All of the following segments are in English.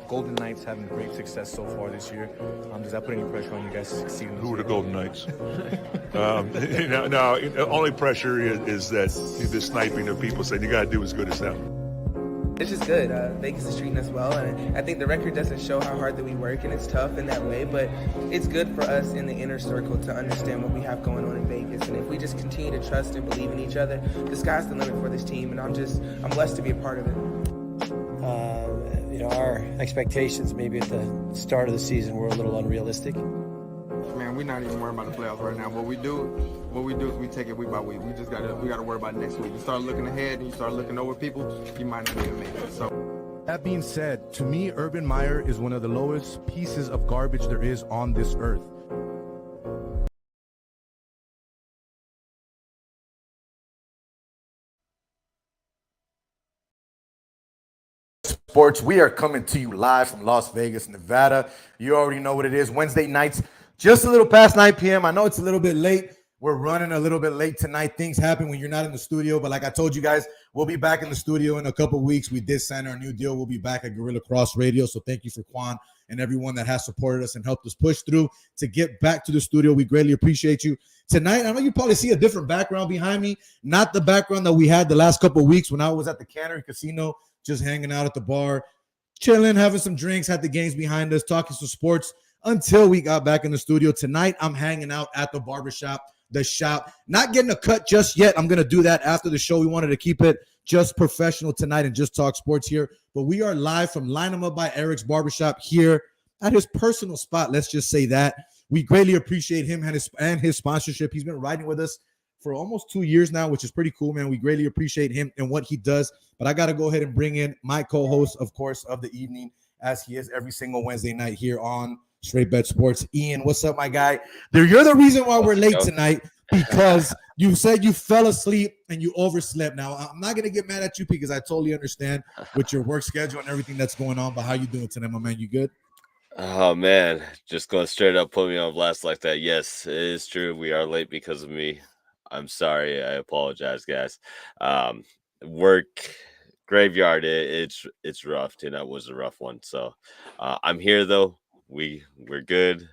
Golden Knights having great success so far this year. Does that put any pressure on you guys to succeed? Who are the Golden Knights? No, only pressure is that the sniping of people saying you got to do as good as them. It's just good. Vegas is treating us well, and I think the record doesn't show how hard that we work, and it's tough in that way, but it's good for us in the inner circle to understand what we have going on in Vegas, and if we just continue to trust and believe in each other, the sky's the limit for this team, and I'm blessed to be a part of it. Our expectations maybe at the start of the season were a little unrealistic. Man, we're not even worried about the playoffs right now. What we do is we take it week by week. We gotta worry about next week. You start looking ahead and you start looking over people, you might not even make it. So that being said, to me, Urban Meyer is one of the lowest pieces of garbage there is on this earth. Sports. We are coming to you live from Las Vegas, Nevada. You already know what it is. Wednesday nights, just a little past 9 p.m. I know it's a little bit late. We're running a little bit late tonight. Things happen when you're not in the studio, but like I told you guys, we'll be back in the studio in a couple of weeks. We did sign our new deal. We'll be back at Gorilla Cross Radio, so thank you for Quan and everyone that has supported us and helped us push through to get back to the studio. We greatly appreciate you. Tonight, I know you probably see a different background behind me, not the background that we had the last couple of weeks when I was at the Cannery Casino, just hanging out at the bar, chilling, having some drinks, had the games behind us, talking some sports until we got back in the studio. Tonight, I'm hanging out at the barbershop, the shop, not getting a cut just yet. I'm going to do that after the show. We wanted to keep it just professional tonight and just talk sports here. But we are live from Line 'em Up by Eric's Barbershop here at his personal spot. Let's just say that. We greatly appreciate him and his sponsorship. He's been riding with us for almost 2 years now, which is pretty cool, man. We greatly appreciate him and what he does. But I got to go ahead and bring in my co-host, of course, of the evening, as he is every single Wednesday night here on Straight Bet Sports. Ian, what's up, my guy? You're the reason why we're late tonight, because you said you fell asleep and you overslept. Now, I'm not going to get mad at you because I totally understand with your work schedule and everything that's going on, but how you doing tonight, my man? You good? Oh, man, just going straight up, put me on blast like that. Yes, it is true. We are late because of me. I'm sorry. I apologize, guys. Work graveyard. It's rough. Tonight was a rough one. So I'm here though. We're good.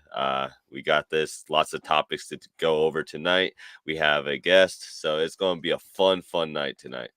We got this. Lots of topics to go over tonight. We have a guest, so it's going to be a fun night tonight.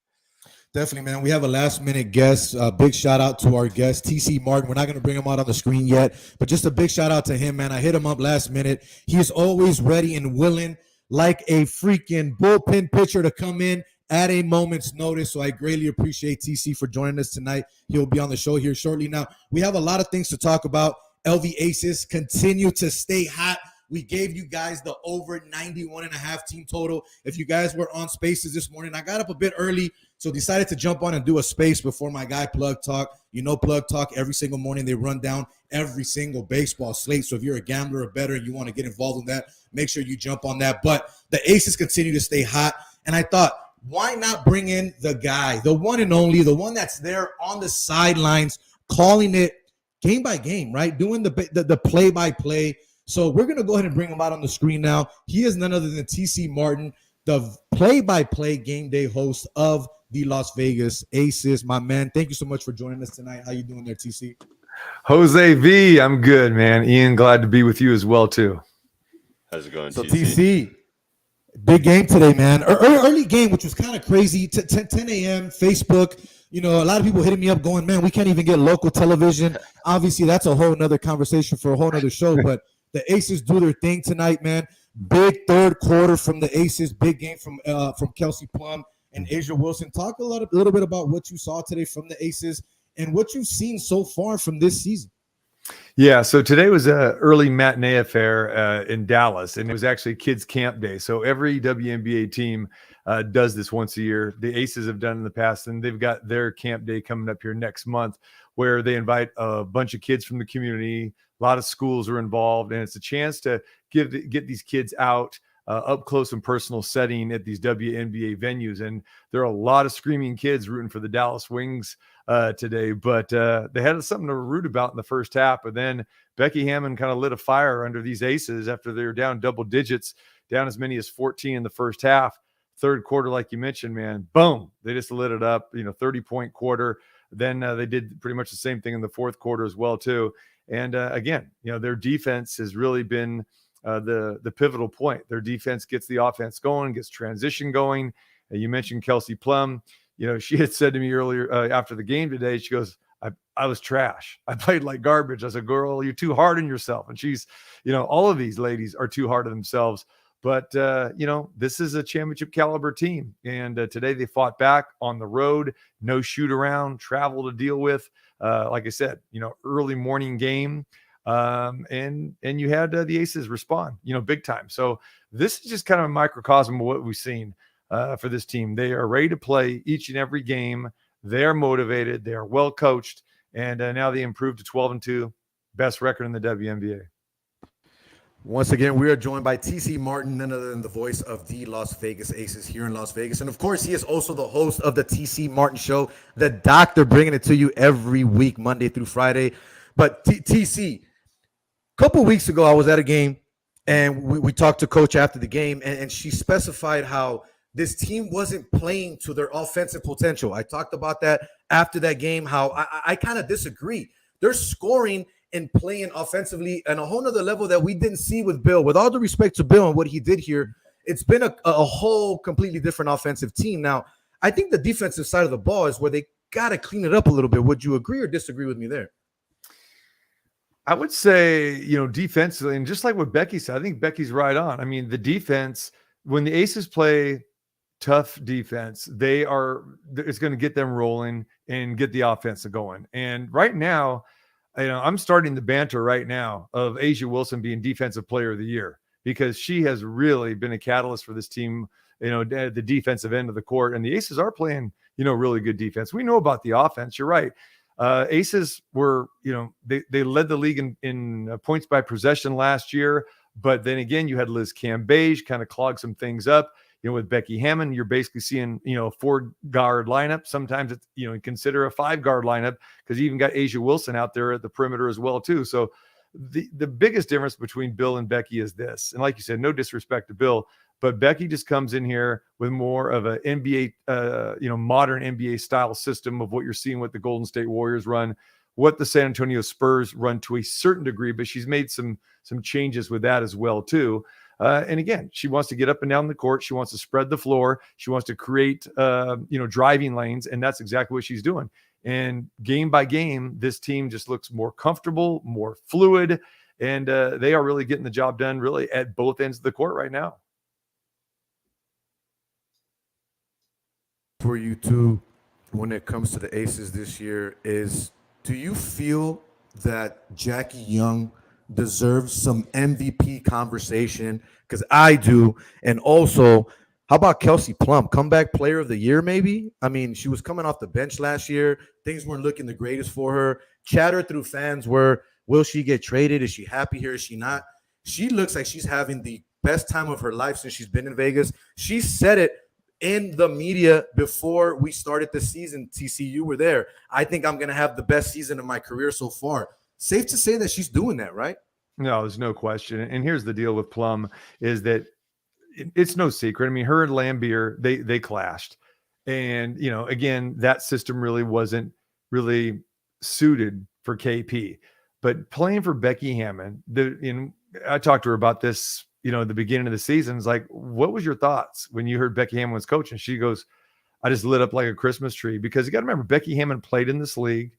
Definitely, man. We have a last-minute guest. Big shout-out to our guest, TC Martin. We're not going to bring him out on the screen yet, but just a big shout-out to him, man. I hit him up last minute. He is always ready and willing, like a freaking bullpen pitcher, to come in at a moment's notice. So I greatly appreciate TC for joining us tonight. He'll be on the show here shortly. Now, we have a lot of things to talk about. LV Aces continue to stay hot. We gave you guys the over 91.5 team total. If you guys were on Spaces this morning, I got up a bit early, so decided to jump on and do a space before my guy Plug Talk. You know Plug Talk, every single morning they run down every single baseball slate. So if you're a gambler or bettor and you want to get involved in that, make sure you jump on that. But the Aces continue to stay hot, and I thought, why not bring in the guy, the one and only, the one that's there on the sidelines, calling it game by game, right? Doing the play-by-play. So we're going to go ahead and bring him out on the screen now. He is none other than TC Martin, the play-by-play game day host of the Las Vegas Aces. My man, thank you so much for joining us tonight. How you doing there, TC? Jose V, I'm good, man. Ian, glad to be with you as well, too. How's it going, so TC? Big game today, man. Early game, which was kind of crazy. 10 a.m. Facebook You know, a lot of people hitting me up going, man, we can't even get local television. Obviously, that's a whole nother conversation for a whole nother show. But the Aces do their thing tonight, man. Big third quarter from the Aces. Big game from Kelsey Plum and Asia Wilson. Talk a little bit about what you saw today from the Aces and what you've seen so far from this season. Yeah, so today was a early matinee affair in Dallas, and it was actually kids camp day. So every WNBA team does this once a year. The Aces have done in the past, and they've got their camp day coming up here next month, where they invite a bunch of kids from the community. A lot of schools are involved, and it's a chance to get these kids out up close and personal setting at these WNBA venues. And there are a lot of screaming kids rooting for the Dallas Wings today, but they had something to root about in the first half. But then Becky Hammon kind of lit a fire under these Aces after they were down double digits, down as many as 14 in the first half. Third quarter, like you mentioned, man, boom, they just lit it up, 30-point quarter. Then they did pretty much the same thing in the fourth quarter as well, too. And again, their defense has really been the pivotal point. Their defense gets the offense going, gets transition going. You mentioned Kelsey Plum. She had said to me earlier after the game today, she goes, I was trash. I played like garbage. I said, girl, you're too hard on yourself. And she's, all of these ladies are too hard on themselves. But, this is a championship caliber team. And today they fought back on the road, no shoot around, travel to deal with. Like I said, early morning game. And you had the Aces respond, big time. So this is just kind of a microcosm of what we've seen for this team. They are ready to play each and every game. They are motivated. They are well coached. And now they improved to 12-2, best record in the WNBA. Once again, we are joined by TC Martin, none other than the voice of the Las Vegas Aces here in Las Vegas. And of course, he is also the host of the TC Martin Show, the doctor, bringing it to you every week, Monday through Friday. But TC, a couple weeks ago, I was at a game, and we talked to Coach after the game, and she specified how this team wasn't playing to their offensive potential. I talked about that after that game, how I kind of disagree. They're scoring and playing offensively on a whole nother level that we didn't see with Bill. With all the respect to Bill and what he did here, it's been a whole completely different offensive team. Now, I think the defensive side of the ball is where they got to clean it up a little bit. Would you agree or disagree with me there? I would say, defensively, and just like what Becky said, I think Becky's right on. I mean, the defense, when the Aces play tough defense, it's going to get them rolling and get the offense going. And right now, I'm starting the banter right now of Asia Wilson being Defensive Player of the Year, because she has really been a catalyst for this team, the defensive end of the court. And the Aces are playing, really good defense. We know about the offense. You're right. Aces were, they led the league in points by possession last year. But then again, you had Liz Cambage kind of clog some things up. With Becky Hammon, you're basically seeing, a 4-guard lineup. Sometimes it's, consider a 5-guard lineup, because you even got Asia Wilson out there at the perimeter as well, too. So the biggest difference between Bill and Becky is this. And like you said, no disrespect to Bill, but Becky just comes in here with more of an NBA, modern NBA style system of what you're seeing what the Golden State Warriors run, what the San Antonio Spurs run to a certain degree, but she's made some changes with that as well, too. And again, she wants to get up and down the court. She wants to spread the floor. She wants to create, driving lanes. And that's exactly what she's doing. And game by game, this team just looks more comfortable, more fluid. And they are really getting the job done really at both ends of the court right now. For you too, when it comes to the Aces this year, do you feel that Jackie Young deserves some MVP conversation? Because I do. And also, how about Kelsey Plum, comeback player of the year maybe? I mean, she was coming off the bench last year. Things weren't looking the greatest for her. Chatter through fans were, will she get traded? Is she happy here? Is she not? She looks like she's having the best time of her life since she's been in Vegas. She said it in the media before we started the season. TC, you were there. I think I'm going to have the best season of my career so far. Safe to say that she's doing that, right? No, there's no question. And here's the deal with Plum is that it's no secret. I mean, her and Lambier, they clashed. And, again, that system really wasn't really suited for KP. But playing for Becky Hammon, I talked to her about this, at the beginning of the season. It's like, what was your thoughts when you heard Becky Hammon was coaching? She goes, I just lit up like a Christmas tree because you got to remember Becky Hammon played in this league.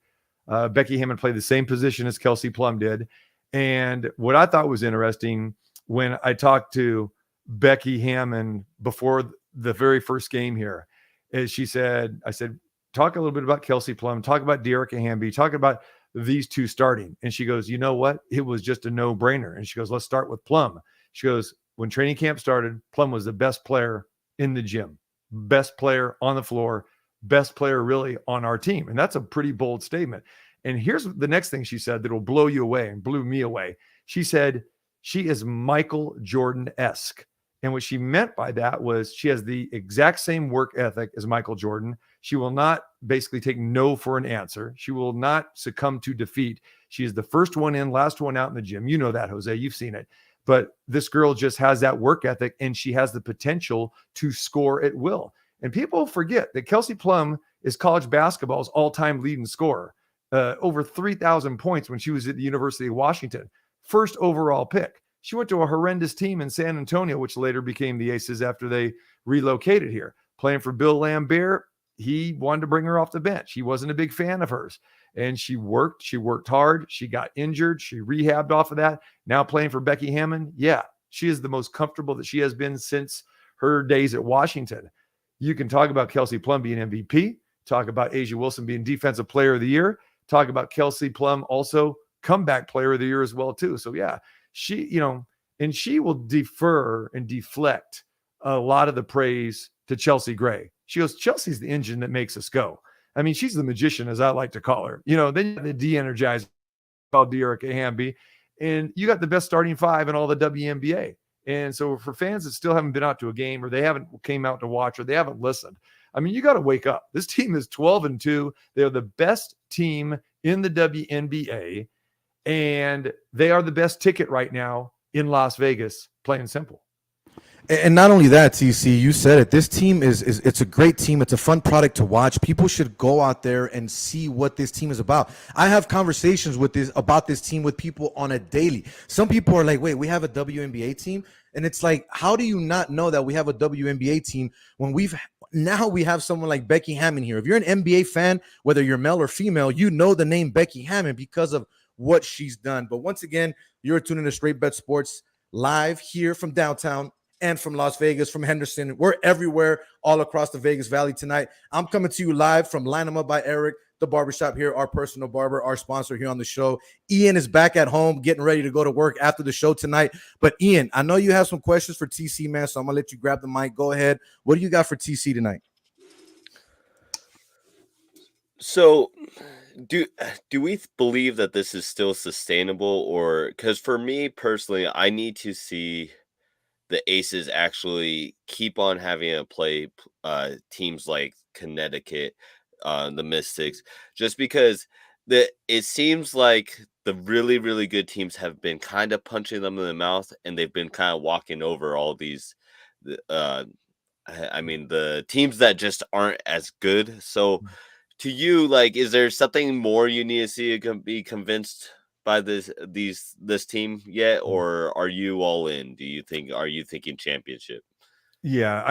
Becky Hammon played the same position as Kelsey Plum did. And what I thought was interesting when I talked to Becky Hammon before the very first game here is I said, talk a little bit about Kelsey Plum, talk about Dearica Hamby, talk about these two starting. And she goes, you know what? It was just a no-brainer. And she goes, let's start with Plum. She goes, when training camp started, Plum was the best player in the gym, best player on the floor, best player really on our team. And that's a pretty bold statement. And here's the next thing she said that will blow you away and blew me away. She said, she is Michael Jordan-esque. And what she meant by that was she has the exact same work ethic as Michael Jordan. She will not basically take no for an answer. She will not succumb to defeat. She is the first one in, last one out in the gym. You know that, Jose. You've seen it. But this girl just has that work ethic, and she has the potential to score at will. And people forget that Kelsey Plum is college basketball's all-time leading scorer. Over 3,000 points when she was at the University of Washington. First overall pick. She went to a horrendous team in San Antonio, which later became the Aces after they relocated here. Playing for Bill Lambert, he wanted to bring her off the bench. He wasn't a big fan of hers. And she worked hard. She got injured. She rehabbed off of that. Now playing for Becky Hammon. Yeah, she is the most comfortable that she has been since her days at Washington. You can talk about Kelsey Plum being MVP, talk about A'ja Wilson being Defensive Player of the Year, talk about Kelsey Plum also comeback player of the year as well too. So yeah, she, and she will defer and deflect a lot of the praise to Chelsea Gray. She goes, Chelsea's the engine that makes us go. I mean, she's the magician, as I like to call her. Then you have the de-energized called Dearica Hamby, and you got the best starting five in all the WNBA. And so for fans that still haven't been out to a game, or they haven't came out to watch, or they haven't listened, I mean, you got to wake up. This team is 12-2. They're the best team in the WNBA, and they are the best ticket right now in Las Vegas, plain simple. And not only that, TC, you said it. This team it's a great team. It's a fun product to watch. People should go out there and see what this team is about. I have conversations about this team with people on a daily. Some people are like, wait, we have a WNBA team? And it's like, how do you not know that we have a WNBA team when we have someone like Becky Hammon here? If you're an NBA fan, whether you're male or female, you know the name Becky Hammon because of what she's done. But once again, you're tuning to Straight Bet Sports live here from downtown and from Las Vegas, from Henderson. We're everywhere, all across the Vegas Valley tonight. I'm coming to you live from Line 'em Up by Eric, the barbershop here, our personal barber, our sponsor here on the show. Ian is back at home, getting ready to go to work after the show tonight. But Ian, I know you have some questions for TC, man, so I'm going to let you grab the mic. Go ahead. What do you got for TC tonight? So do we believe that this is still sustainable, or because for me personally, I need to see the Aces actually keep on having to play teams like Connecticut, the Mystics, just because it seems like the really, really good teams have been kind of punching them in the mouth, and they've been kind of walking over all these, the teams that just aren't as good. So to you, like, is there something more you need to see to be convinced by this team yet, or are you all in? Are you thinking championship? Yeah,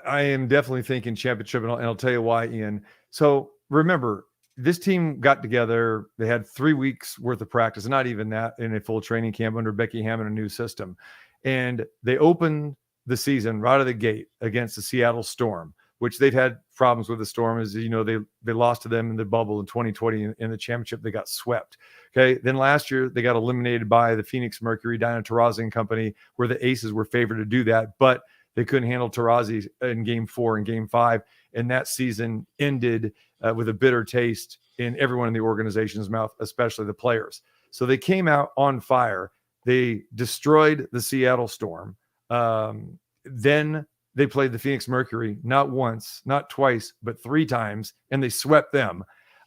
I am definitely thinking championship, and I'll tell you why, Ian. So remember, this team got together. They had 3 weeks worth of practice, not even that, in a full training camp under Becky Hammon, a new system. And they opened the season right out of the gate against the Seattle Storm, which they've had problems with. The Storm, as you know, they lost to them in the bubble in 2020 in the championship. They got swept. Okay. Then last year they got eliminated by the Phoenix Mercury, Diana Taurasi and company, where the Aces were favored to do that, but they couldn't handle Taurasi in Game 4 and Game 5. And that season ended with a bitter taste in everyone in the organization's mouth, especially the players. So they came out on fire. They destroyed the Seattle Storm. Then they played the Phoenix Mercury, not once, not twice, but 3 times, and they swept them.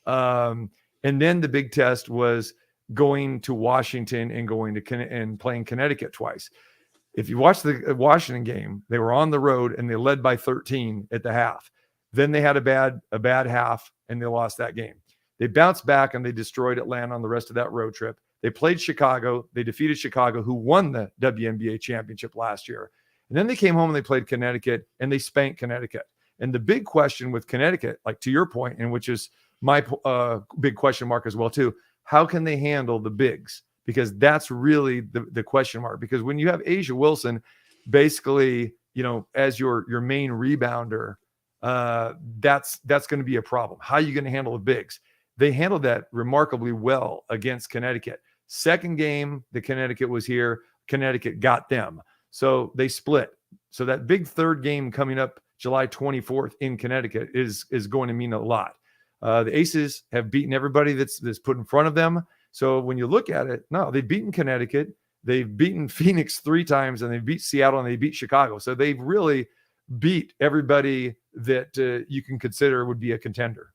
And then the big test was going to Washington and playing Connecticut twice. If you watch the Washington game, they were on the road and they led by 13 at the half. Then they had a bad half and they lost that game. They bounced back and they destroyed Atlanta on the rest of that road trip. They played Chicago. They defeated Chicago, who won the WNBA championship last year. And then they came home and they played Connecticut and they spanked Connecticut. And the big question with Connecticut, like to your point, and which is my big question mark as well too, how can they handle the bigs? Because that's really the question mark. Because when you have Asia Wilson, basically, as your main rebounder, that's going to be a problem. How are you going to handle the bigs? They handled that remarkably well against Connecticut. Second game that Connecticut was here, Connecticut got them. So they split. So that big third game coming up July 24th in Connecticut is going to mean a lot. The Aces have beaten everybody that's put in front of them. So when you look at it, no, they've beaten Connecticut, they've beaten Phoenix 3 times, and they beat Seattle, and they beat Chicago. So they've really beat everybody that you can consider would be a contender.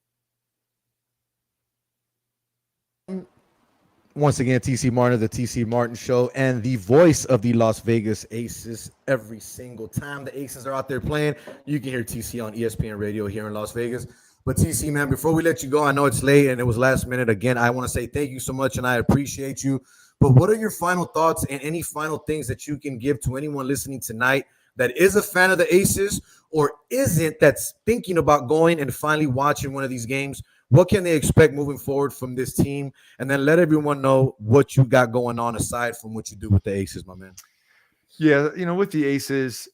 Once again, TC Martin of the TC Martin Show and the voice of the Las Vegas Aces. Every single time the Aces are out there playing, you can hear TC on ESPN Radio here in Las Vegas. But TC, man, before we let you go, I know it's late and it was last minute. Again, I want to say thank you so much, and I appreciate you. But what are your final thoughts and any final things that you can give to anyone listening tonight that is a fan of the Aces or isn't, that's thinking about going and finally watching one of these games? What can they expect moving forward from this team? And then let everyone know what you got going on aside from what you do with the Aces, my man. Yeah, with the Aces,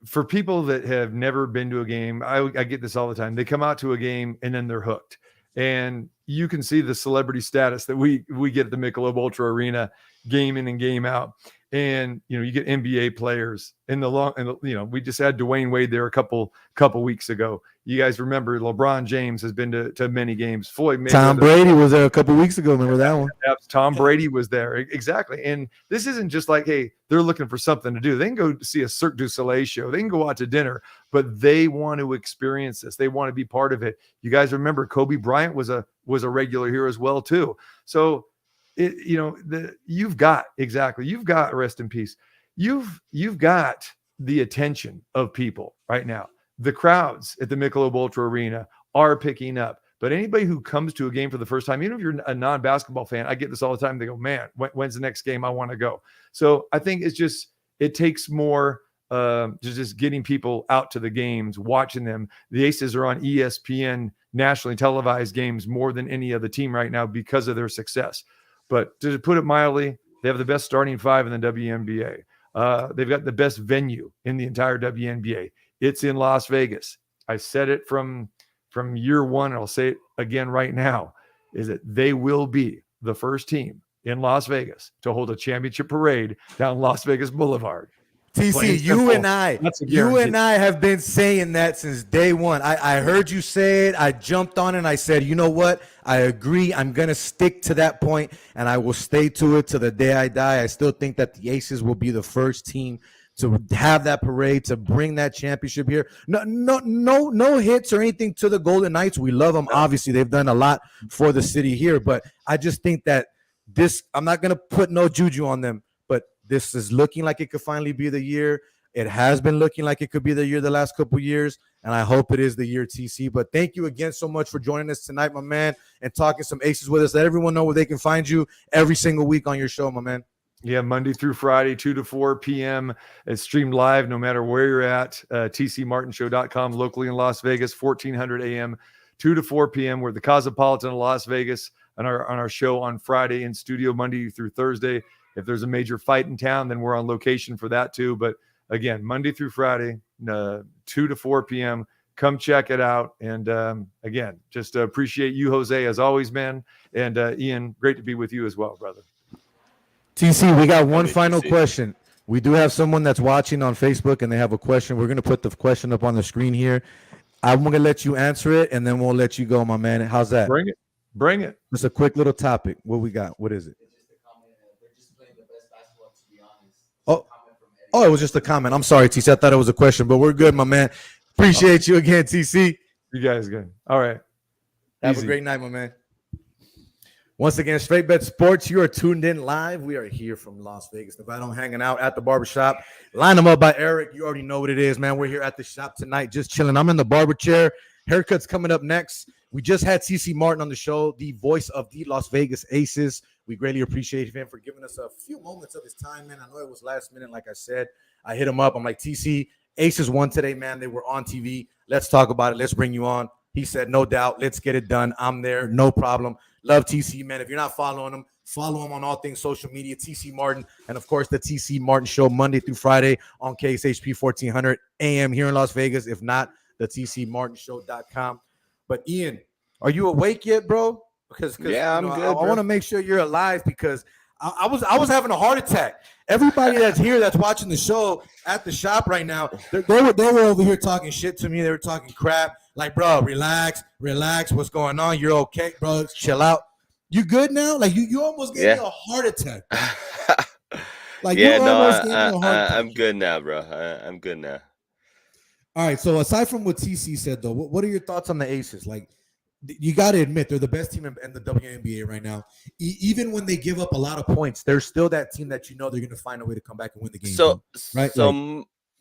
for people that have never been to a game, I get this all the time. They come out to a game and then they're hooked. And you can see the celebrity status that we get at the Michelob Ultra Arena game in and game out. And, you get NBA players we just had Dwayne Wade there a couple weeks ago. You guys remember LeBron James has been to many games. Floyd Mayweather. Tom Brady was there a couple weeks ago. Remember that one? Tom Brady was there. Exactly. And this isn't just like, hey, they're looking for something to do. They can go see a Cirque du Soleil show. They can go out to dinner, but they want to experience this. They want to be part of it. You guys remember Kobe Bryant was a regular here as well too. So you've got rest in peace. You've got the attention of people right now. The crowds at the Michelob Ultra Arena are picking up. But anybody who comes to a game for the first time, even if you're a non-basketball fan, I get this all the time. They go, man, when's the next game? I want to go. So I think it takes more just getting people out to the games, watching them. The Aces are on ESPN nationally televised games more than any other team right now because of their success. But to put it mildly, they have the best starting 5 in the WNBA. They've got the best venue in the entire WNBA. It's in Las Vegas. I said it from year one, and I'll say it again right now, is that they will be the first team in Las Vegas to hold a championship parade down Las Vegas Boulevard. TC, you and I have been saying that since day one. I heard you say it. I jumped on it and I said, you know what? I agree. I'm going to stick to that point and I will stay to it till the day I die. I still think that the Aces will be the first team to have that parade, to bring that championship here. No hits or anything to the Golden Knights. We love them. Obviously, they've done a lot for the city here, but I just think that I'm not going to put no juju on them, but this is looking like it could finally be the year. It has been looking like it could be the year the last couple years, and I hope it is the year, TC. But thank you again so much for joining us tonight, my man, and talking some Aces with us. Let everyone know where they can find you every single week on your show, my man. Yeah, Monday through Friday, 2 to 4 p.m. It's streamed live no matter where you're at. TCMartinShow.com, locally in Las Vegas, 1400 a.m., 2 to 4 p.m. We're at the Cosmopolitan of Las Vegas on our show on Friday, in studio Monday through Thursday. If there's a major fight in town, then we're on location for that too. But again, Monday through Friday, 2 to 4 p.m. Come check it out. And again, just appreciate you, Jose, as always, man. And Ian, great to be with you as well, brother. TC, we got one final question. We do have someone that's watching on Facebook, and they have a question. We're going to put the question up on the screen here. I'm going to let you answer it, and then we'll let you go, my man. How's that? Bring it. Just a quick little topic. What we got? What is it? Oh, it was just a comment. I'm sorry, TC. I thought it was a question, but we're good, my man. Appreciate you again, TC. You guys good. All right. Have a great night, my man. Once again, Straight Bet Sports, you are tuned in live. We are here from Las Vegas, Nevada. I'm hanging out at the barbershop. Line them up by Eric. You already know what it is, man. We're here at the shop tonight, just chilling. I'm in the barber chair. Haircuts coming up next. We just had TC Martin on the show, the voice of the Las Vegas Aces. We greatly appreciate him for giving us a few moments of his time, man. I know it was last minute, like I said. I hit him up. I'm like, TC, Aces won today, man. They were on TV. Let's talk about it. Let's bring you on. He said, no doubt. Let's get it done. I'm there. No problem. Love TC, man. If you're not following him, follow him on all things social media, TC Martin. And, of course, the TC Martin Show Monday through Friday on KSHP 1400 AM here in Las Vegas. If not, the TCMartinShow.com. But, Ian, are you awake yet, bro? Because yeah, I'm good. I want to make sure you're alive because I was having a heart attack. Everybody that's here that's watching the show at the shop right now, they were over here talking shit to me. They were talking crap. Like, bro, relax. What's going on? You're okay, bro. Chill out. You good now? Like, you almost gave me a heart attack. Like, yeah, you almost gave me a heart attack. I'm good now, bro. I'm good now. All right, so aside from what TC said, though, what are your thoughts on the Aces? Like, you got to admit, they're the best team in the WNBA right now. Even when they give up a lot of points, they're still that team that you know they're going to find a way to come back and win the game. So, right?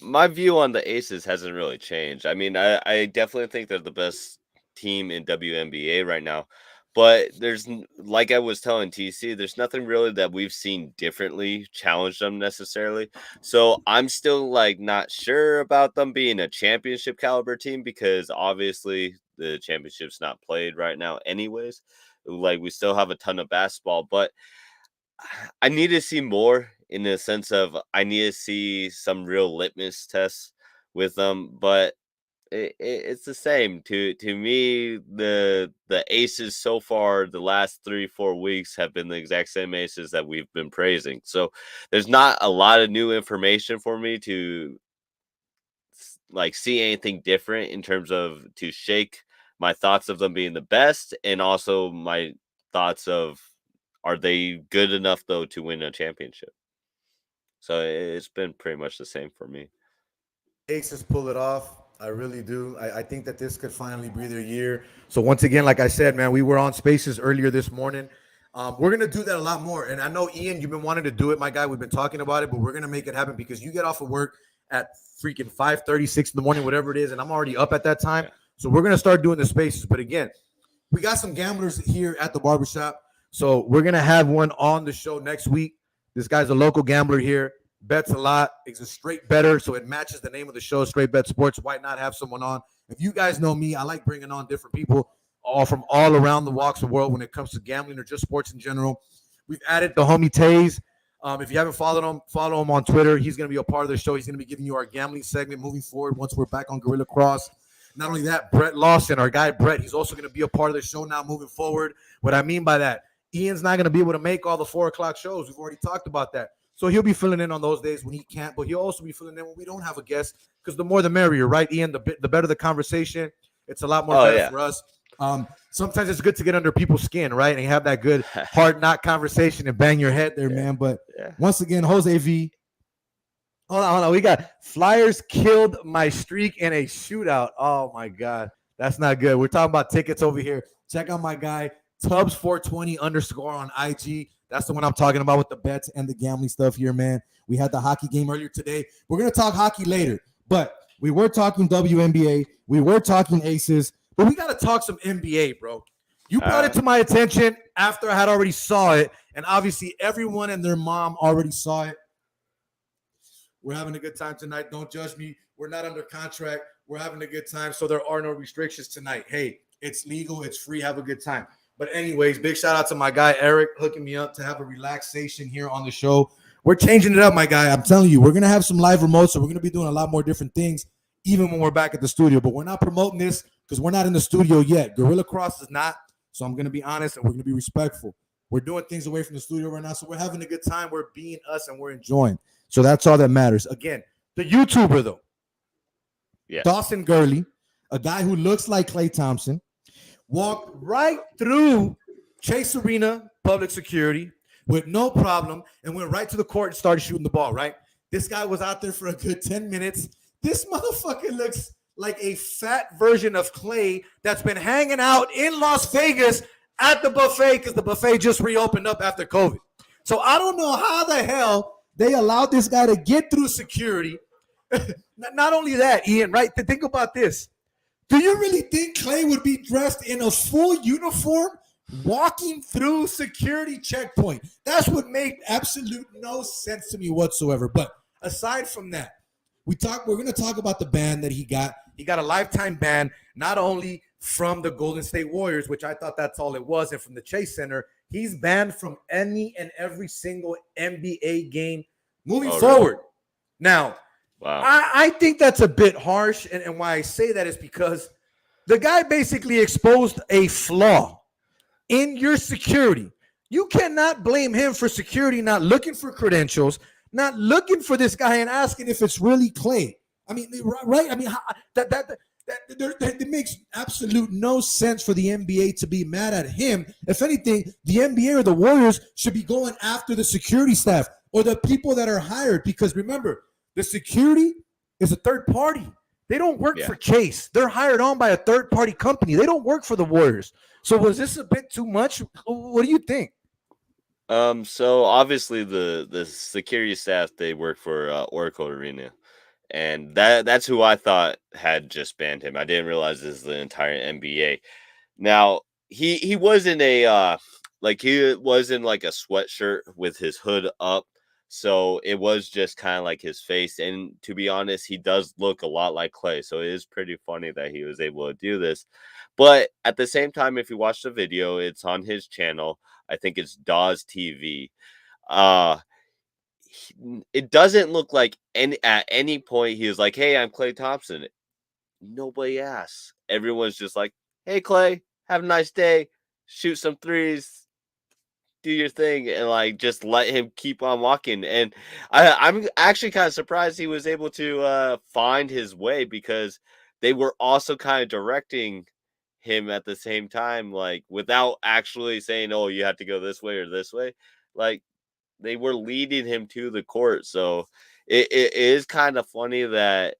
My view on the Aces hasn't really changed. I mean, I definitely think they're the best team in WNBA right now. But there's, like I was telling TC, there's nothing really that we've seen differently challenge them necessarily. So I'm still like not sure about them being a championship caliber team because obviously the championship's not played right now anyways. Like we still have a ton of basketball, but I need to see more in the sense of I need to see some real litmus tests with them. But it's the same to me. The Aces so far the last 3-4 weeks have been the exact same Aces that we've been praising. So there's not a lot of new information for me to like see anything different in terms of to shake my thoughts of them being the best and also my thoughts of are they good enough though to win a championship. So it's been pretty much the same for me. Aces pull it off. I really do. I think that this could finally be their year. So once again, like I said, man, we were on Spaces earlier this morning. We're going to do that a lot more. And I know, Ian, you've been wanting to do it, my guy. We've been talking about it, but we're going to make it happen because you get off of work at freaking 5:30, 6 in the morning, whatever it is, and I'm already up at that time. Yeah. So we're going to start doing the Spaces. But again, we got some gamblers here at the barbershop. So we're going to have one on the show next week. This guy's a local gambler here. Bets a lot. He's a straight better, so it matches the name of the show, Straight Bet Sports. Why not have someone on? If you guys know me, I like bringing on different people all from all around the walks of the world when it comes to gambling or just sports in general. We've added the homie Taze. If you haven't followed him, follow him on Twitter. He's going to be a part of the show. He's going to be giving you our gambling segment moving forward once we're back on Gorilla Cross. Not only that, Brett Lawson, our guy Brett, he's also going to be a part of the show now moving forward. What I mean by that, Ian's not going to be able to make all the 4 o'clock shows. We've already talked about that. So he'll be filling in on those days when he can't, but he'll also be filling in when we don't have a guest because the more the merrier, right, Ian? The better the conversation. It's a lot more better for us. Sometimes it's good to get under people's skin, right, and have that good hard knock conversation and bang your head there, man. But once again, Jose V. Hold on. We got Flyers killed my streak in a shootout. Oh, my God. That's not good. We're talking about tickets over here. Check out my guy, Tubbs420_ on IG. That's the one I'm talking about with the bets and the gambling stuff here, man. We had the hockey game earlier today. We're going to talk hockey later, but we were talking WNBA. We were talking Aces, but we got to talk some NBA, bro. You brought it to my attention after I had already saw it, and obviously everyone and their mom already saw it. We're having a good time tonight. Don't judge me. We're not under contract. We're having a good time, so there are no restrictions tonight. Hey, it's legal. It's free. Have a good time. But anyways, big shout out to my guy, Eric, hooking me up to have a relaxation here on the show. We're changing it up, my guy. I'm telling you, we're going to have some live remotes, so we're going to be doing a lot more different things, even when we're back at the studio. But we're not promoting this because we're not in the studio yet. Gorilla Cross is not, so I'm going to be honest, and we're going to be respectful. We're doing things away from the studio right now, so we're having a good time. We're being us, and we're enjoying. So that's all that matters. Again, the YouTuber, though. Yeah. Dawson Gurley, a guy who looks like Klay Thompson, walked right through Chase Arena public security with no problem and went right to the court and started shooting the ball, right? This guy was out there for a good 10 minutes. This motherfucker looks like a fat version of Klay that's been hanging out in Las Vegas at the buffet because the buffet just reopened up after COVID. So I don't know how the hell they allowed this guy to get through security. Not only that, Ian, right? Think about this. Do you really think Klay would be dressed in a full uniform walking through security checkpoint? That's what made absolute no sense to me whatsoever. But aside from that, We're going to talk about the ban that he got. He got a lifetime ban, not only from the Golden State Warriors, which I thought that's all it was, and from the Chase Center. He's banned from any and every single NBA game moving forward. Really? Now, wow. I think that's a bit harsh, and why I say that is because the guy basically exposed a flaw in your security. You cannot blame him for security not looking for credentials, not looking for this guy and asking if it's really Klay. I mean, right? I mean, that makes absolute no sense for the NBA to be mad at him. If anything, the NBA or the Warriors should be going after the security staff or the people that are hired, because remember, the security is a third party. They don't work for Chase. They're hired on by a third-party company. They don't work for the Warriors. So was this a bit too much? What do you think? So obviously the security staff, they work for Oracle Arena. And that's who I thought had just banned him. I didn't realize this is the entire NBA. Now, he was in a he was in like a sweatshirt with his hood up. So it was just kind of like his face. And to be honest, he does look a lot like Klay. So it is pretty funny that he was able to do this. But at the same time, if you watch the video, it's on his channel. I think it's Dawes TV. It doesn't look like at any point he was like, hey, I'm Klay Thompson. Nobody asks. Everyone's just like, hey, Klay, have a nice day. Shoot some threes. Do your thing, and like just let him keep on walking. And I'm actually kind of surprised he was able to find his way, because they were also kind of directing him at the same time, like without actually saying, oh, you have to go this way or this way. Like they were leading him to the court. So it is kind of funny that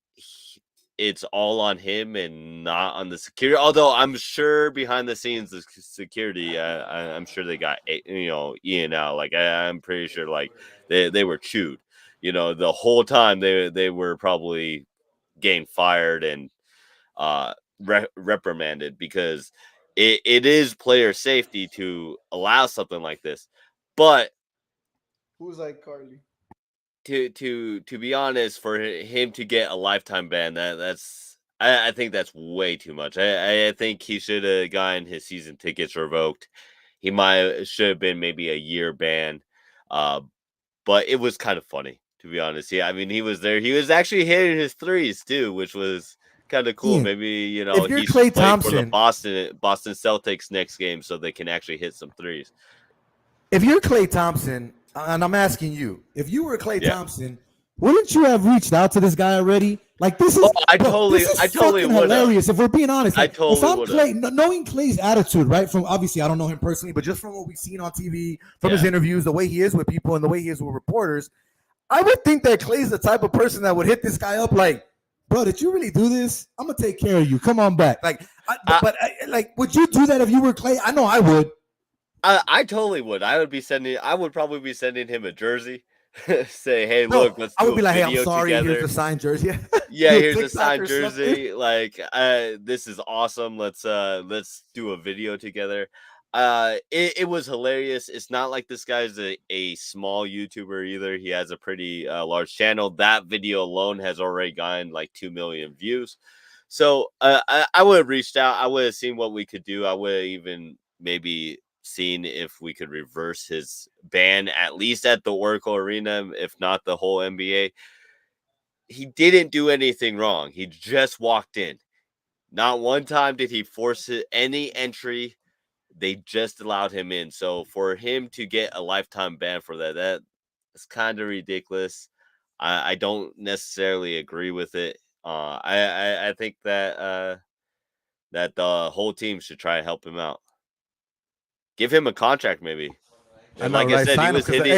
it's all on him and not on the security. Although I'm sure behind the scenes, the security, I'm sure they got, in out. Like I'm pretty sure like they were chewed, the whole time they were probably getting fired and reprimanded, because it is player safety to allow something like this. But who's like Carly? To be honest, for him to get a lifetime ban, I think that's way too much. I think he should have gotten his season tickets revoked. He should have been maybe a year ban. But it was kind of funny, to be honest. Yeah, I mean, he was there. He was actually hitting his threes too, which was kind of cool. Maybe if you're he's Klay playing Thompson, for the Boston Celtics next game, so they can actually hit some threes. If you're Klay Thompson, and I'm asking you, if you were Klay Thompson, wouldn't you have reached out to this guy already? Like this is, I totally hilarious. If we're being honest, like, I totally if I'm Klay, knowing Klay's attitude, right? From obviously, I don't know him personally, but just from what we've seen on TV, from his interviews, the way he is with people, and the way he is with reporters, I would think that Klay's the type of person that would hit this guy up like, bro, did you really do this? I'm gonna take care of you. Come on back. Like, would you do that if you were Klay? I know I would. I totally would. I would probably be sending him a jersey. Say, hey, look, let's do I would be like, hey, I'm video sorry, together. Here's a signed jersey. Here's a signed jersey. Like, this is awesome. Let's do a video together. It was hilarious. It's not like this guy's a small YouTuber either. He has a pretty large channel. That video alone has already gotten like 2 million views. So I would have reached out. I would have seen what we could do. I would have even maybe seen if we could reverse his ban, at least at the Oracle Arena, if not the whole NBA. He didn't do anything wrong. He just walked in. Not one time did he force any entry. They just allowed him in. So for him to get a lifetime ban for that is kind of ridiculous. I don't necessarily agree with it. I think that that the whole team should try to help him out. Give him a contract, maybe. And like I said,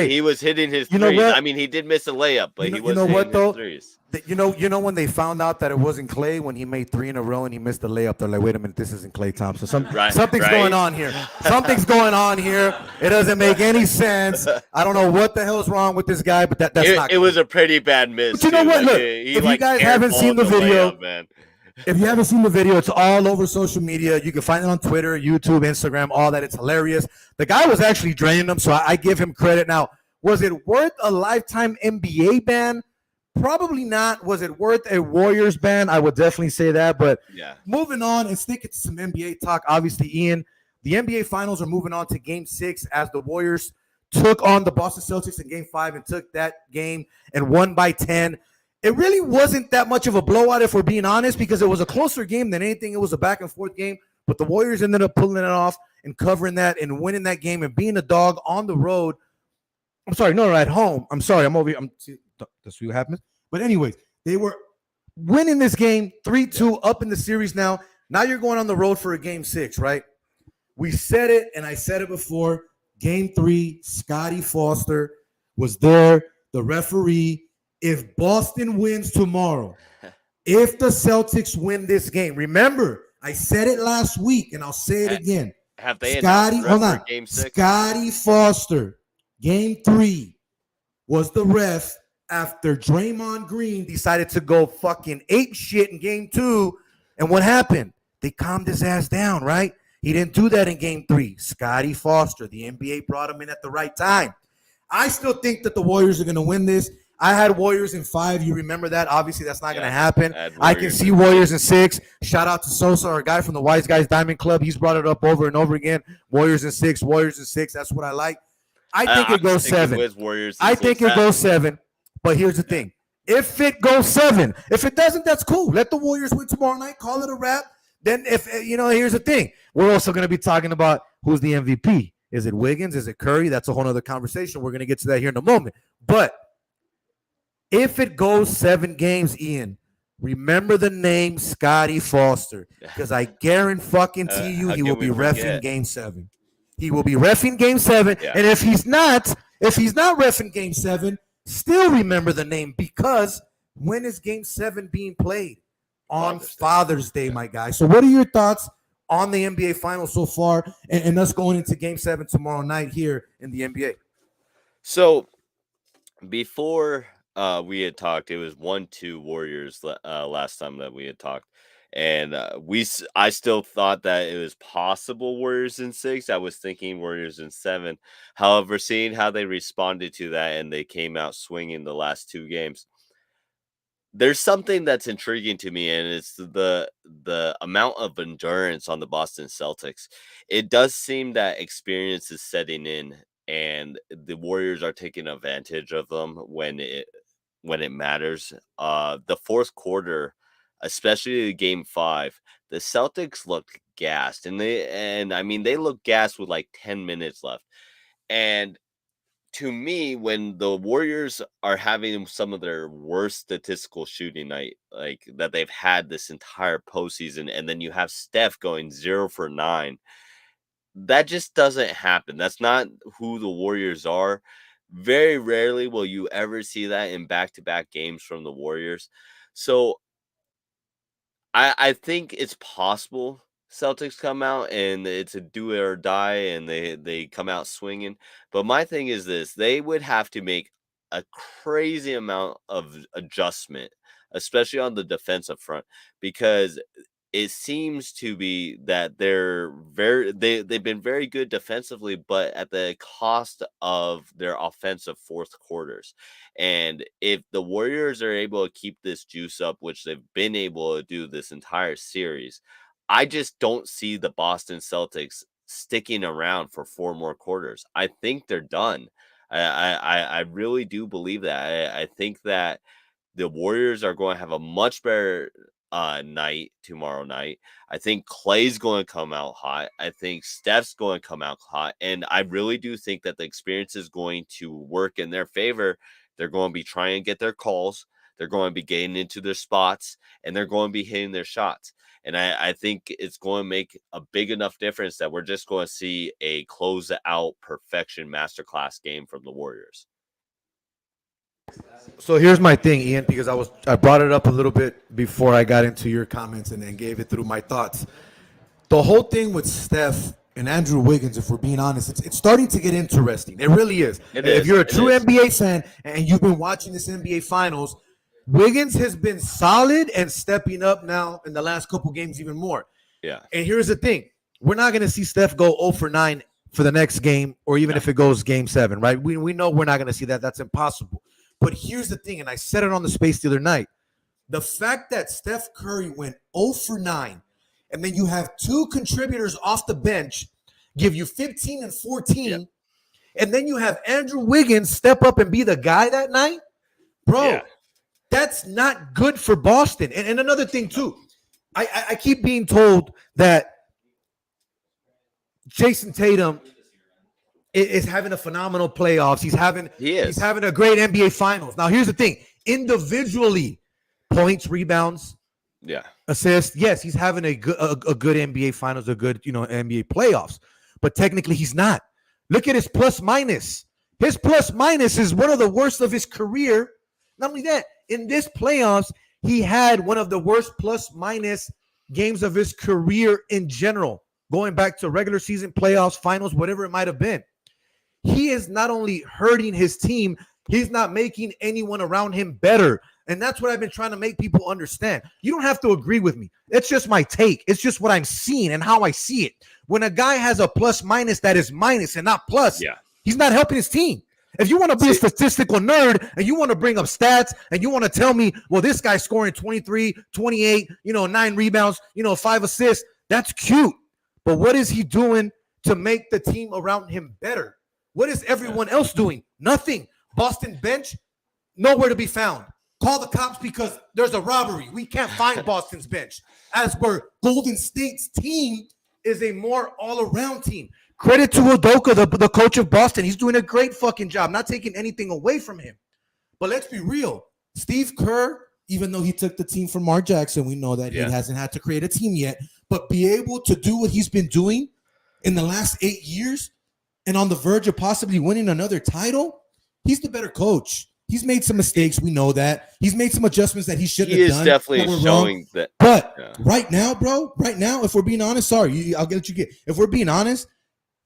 he was hitting his threes. I mean, he did miss a layup, but he was hitting his threes. You know when they found out that it wasn't Klay, when he made 3 in a row and he missed the layup, they're like, wait a minute, this isn't Klay Thompson. Something's going on here. Something's going on here. It doesn't make any sense. I don't know what the hell's wrong with this guy, but that's not. It was a pretty bad miss. But you know what? Look, if you guys haven't seen the video, layup, man. If you haven't seen the video, it's all over social media. You can find it on Twitter, YouTube, Instagram, all that. It's hilarious. The guy was actually draining them, so I give him credit. Now, was it worth a lifetime NBA ban? Probably not. Was it worth a Warriors ban? I would definitely say that. But Yeah. moving on and sticking to some NBA talk. Obviously, Ian, the NBA Finals are moving on to Game 6 as the Warriors took on the Boston Celtics in Game 5 and took that game and won by 10. It really wasn't that much of a blowout, if we're being honest, because it was a closer game than anything. It was a back-and-forth game. But the Warriors ended up pulling it off and covering that and winning that game and being a dog on the road. I'm sorry, no, at home. I'm sorry, I'm over here. That's what happens. But anyways, they were winning this game 3-2 up in the series now. Now you're going on the road for a Game 6, right? We said it, and I said it before. Game 3, Scotty Foster was there, the referee. If Boston wins tomorrow, if the Celtics win this game, remember, I said it last week, and I'll say it again. Have they Scotty, announced hold ref on. for Game 6? Scotty Foster, Game 3, was the ref after Draymond Green decided to go fucking ape shit in Game 2. And what happened? They calmed his ass down, right? He didn't do that in Game 3. Scotty Foster, the NBA brought him in at the right time. I still think that the Warriors are going to win this. I had Warriors in 5. You remember that? Obviously, that's not going to happen. I can see Warriors in 6. Shout out to Sosa, our guy from the Wise Guys Diamond Club. He's brought it up over and over again. Warriors in 6, Warriors in 6. That's what I like. I think it goes 7. I think it goes 7. But here's the thing. If it goes 7, if it doesn't, that's cool. Let the Warriors win tomorrow night. Call it a wrap. Then, here's the thing. We're also going to be talking about who's the MVP. Is it Wiggins? Is it Curry? That's a whole other conversation. We're going to get to that here in a moment. But if it goes 7 games, Ian, remember the name Scotty Foster, because I guarantee you he will be reffing Game 7. He will be reffing Game 7. Yeah. And if he's not reffing Game 7, still remember the name, because when is Game 7 being played? On Father's Day, my guy. So what are your thoughts on the NBA Finals so far and us going into Game 7 tomorrow night here in the NBA? So before we had talked, it was 1-2 Warriors last time that we had talked. And I still thought that it was possible Warriors in 6. I was thinking Warriors in 7. However, seeing how they responded to that and they came out swinging the last 2 games, there's something that's intriguing to me, and it's the amount of endurance on the Boston Celtics. It does seem that experience is setting in, and the Warriors are taking advantage of them when it matters. The fourth quarter, especially Game 5, the Celtics looked gassed, and they looked gassed with like 10 minutes left. And to me, when the Warriors are having some of their worst statistical shooting night like that they've had this entire postseason, and then you have Steph going 0 for 9, that just doesn't happen. That's not who the Warriors are. Very rarely will you ever see that in back-to-back games from the Warriors. So I think it's possible Celtics come out and it's a do it or die and they come out swinging. But my thing is this: they would have to make a crazy amount of adjustment, especially on the defensive front, because it seems to be that they've been very good defensively, but at the cost of their offensive fourth quarters. And if the Warriors are able to keep this juice up, which they've been able to do this entire series, I just don't see the Boston Celtics sticking around for 4 more quarters. I think they're done. I really do believe that. I think that the Warriors are going to have a much better night tomorrow night. I think Klay's going to come out hot. I think Steph's going to come out hot. And I really do think that the experience is going to work in their favor. They're going to be trying to get their calls. They're going to be getting into their spots, and they're going to be hitting their shots. And I think it's going to make a big enough difference that we're just going to see a close-out perfection masterclass game from the Warriors. So here's my thing, Ian, because I brought it up a little bit before I got into your comments and then gave it through my thoughts. The whole thing with Steph and Andrew Wiggins, if we're being honest, it's starting to get interesting. It really is. If you're a true NBA fan and you've been watching this NBA Finals, Wiggins has been solid and stepping up now in the last couple games even more. Yeah. And here's the thing. We're not going to see Steph go 0 for 9 for the next game, or even if it goes Game 7, right? We know we're not going to see that. That's impossible. But here's the thing, and I said it on the space the other night. The fact that Steph Curry went 0 for 9, and then you have 2 contributors off the bench give you 15 and 14, and then you have Andrew Wiggins step up and be the guy that night, bro, that's not good for Boston. And another thing, too, I keep being told that Jason Tatum is having a phenomenal playoffs. He's having a great NBA Finals. Now, here's the thing. Individually, points, rebounds, assists. Yes, he's having a good NBA Finals, a good NBA playoffs. But technically, he's not. Look at his plus minus. His plus minus is one of the worst of his career. Not only that, in this playoffs, he had one of the worst plus minus games of his career in general, going back to regular season, playoffs, finals, whatever it might have been. He is not only hurting his team, he's not making anyone around him better. And that's what I've been trying to make people understand. You don't have to agree with me. It's just my take. It's just what I'm seeing and how I see it. When a guy has a plus minus that is minus and not plus, he's not helping his team. If you want to be a statistical nerd and you want to bring up stats and you want to tell me, well, this guy's scoring 23, 28, 9 rebounds, 5 assists, that's cute. But what is he doing to make the team around him better? What is everyone else doing? Nothing. Boston bench, nowhere to be found. Call the cops because there's a robbery. We can't find Boston's bench. As for Golden State's team is a more all-around team. Credit to Udoka, the coach of Boston. He's doing a great fucking job, not taking anything away from him. But let's be real. Steve Kerr, even though he took the team from Mark Jackson, we know that he hasn't had to create a team yet, but be able to do what he's been doing in the last 8 years and on the verge of possibly winning another title, he's the better coach. He's made some mistakes. We know that. He's made some adjustments that he shouldn't have done. He is definitely showing that. But right now, bro, if we're being honest, I'll let you get. If we're being honest,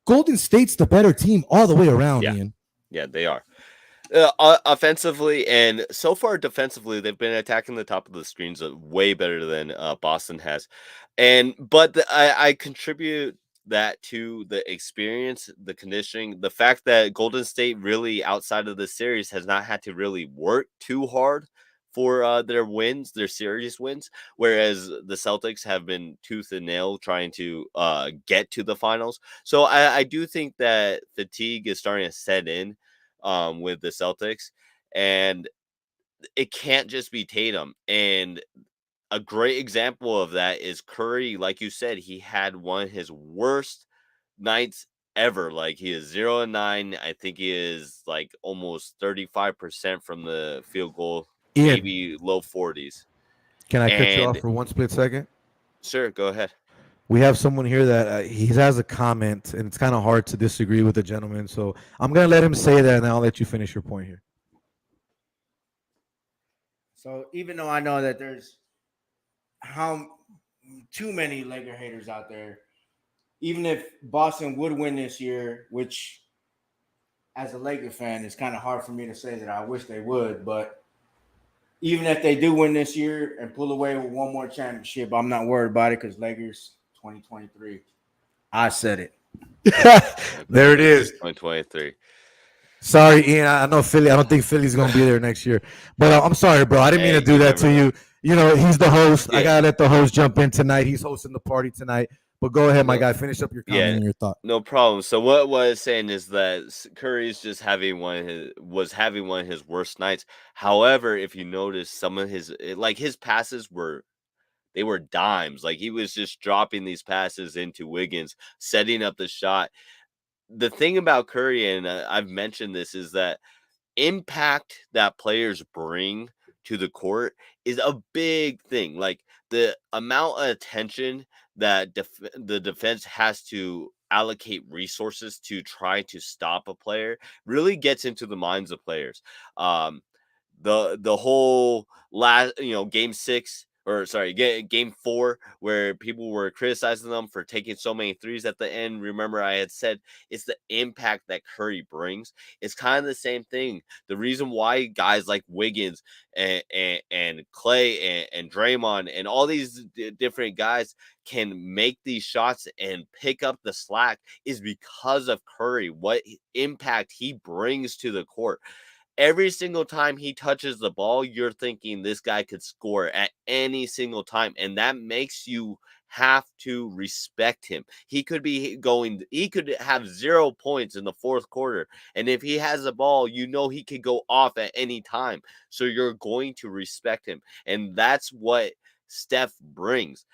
Golden State's the better team all the way around, Ian. Yeah, they are. Offensively and so far defensively, they've been attacking the top of the screens way better than Boston has. But I contribute that to the experience, the conditioning, the fact that Golden State really outside of the series has not had to really work too hard for their wins, their series wins, whereas the Celtics have been tooth and nail trying to get to the finals. So I do think that fatigue is starting to set in with the Celtics, and it can't just be Tatum. And a great example of that is Curry. Like you said, he had one of his worst nights ever. Like he is 0-9. I think he is like almost 35% from the field goal, Ian, maybe low 40s. Can I cut you off for one split second? Sure, go ahead. We have someone here that he has a comment, and it's kind of hard to disagree with the gentleman. So I'm going to let him say that, and I'll let you finish your point here. So even though I know that there's too many Laker haters out there, even if Boston would win this year, which as a Laker fan, it's kind of hard for me to say that I wish they would, but even if they do win this year and pull away with one more championship, I'm not worried about it because Lakers 2023. I said it. There it is. 2023. Sorry, Ian. I know Philly. I don't think Philly's going to be there next year. But I'm sorry, bro. I didn't mean to do that to you. He's the host. I got to let the host jump in tonight. He's hosting the party tonight. But go ahead, my guy. Finish up your comment and your thought. No problem. So what I was saying is that Curry's just having one of his worst nights. However, if you notice, some of his passes were dimes. Like he was just dropping these passes into Wiggins, setting up the shot. The thing about Curry, and I've mentioned this, is that impact that players bring to the court is a big thing. Like the amount of attention that the defense has to allocate resources to try to stop a player really gets into the minds of players. The whole last, game 4, where people were criticizing them for taking so many threes at the end. Remember, I had said it's the impact that Curry brings. It's kind of the same thing. The reason why guys like Wiggins and Klay and Draymond and all these different guys can make these shots and pick up the slack is because of Curry, what impact he brings to the court. Every single time he touches the ball, you're thinking this guy could score at any single time. And that makes you have to respect him. He could have 0 points in the fourth quarter. And if he has the ball, he could go off at any time. So you're going to respect him. And that's what Steph brings.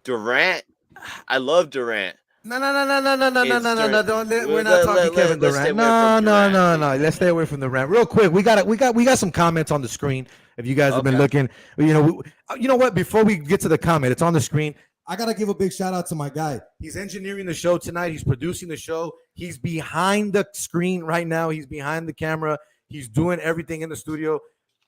Durant, I love Durant. No. We're not talking Kevin Durant. No. Let's stay away from Durant. Real quick, we got some comments on the screen. If you guys have been looking, you know what? Before we get to the comment, it's on the screen. I gotta give a big shout out to my guy. He's engineering the show tonight. He's producing the show. He's behind the screen right now. He's behind the camera. He's doing everything in the studio.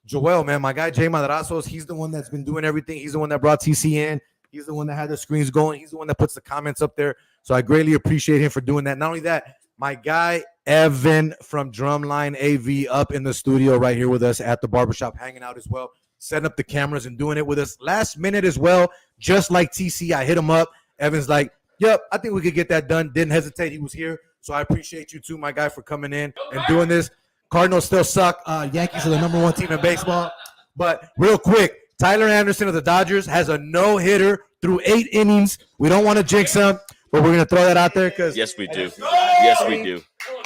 Joel, man, my guy Jay Madrazos. He's the one that's been doing everything. He's the one that brought TC in. He's the one that had the screens going. He's the one that puts the comments up there. So I greatly appreciate him for doing that. Not only that, my guy Evan from Drumline AV up in the studio right here with us at the barbershop, hanging out as well, setting up the cameras and doing it with us last minute as well. Just like TC, I hit him up. Evan's like, yep, I think we could get that done. Didn't hesitate. He was here. So I appreciate you too, my guy, for coming in and doing this. Cardinals still suck. Yankees are the number 1 team in baseball. But real quick, Tyler Anderson of the Dodgers has a no-hitter through 8 innings. We don't want to jinx him, but we're going to throw that out there because yes, we do. Yes, we do.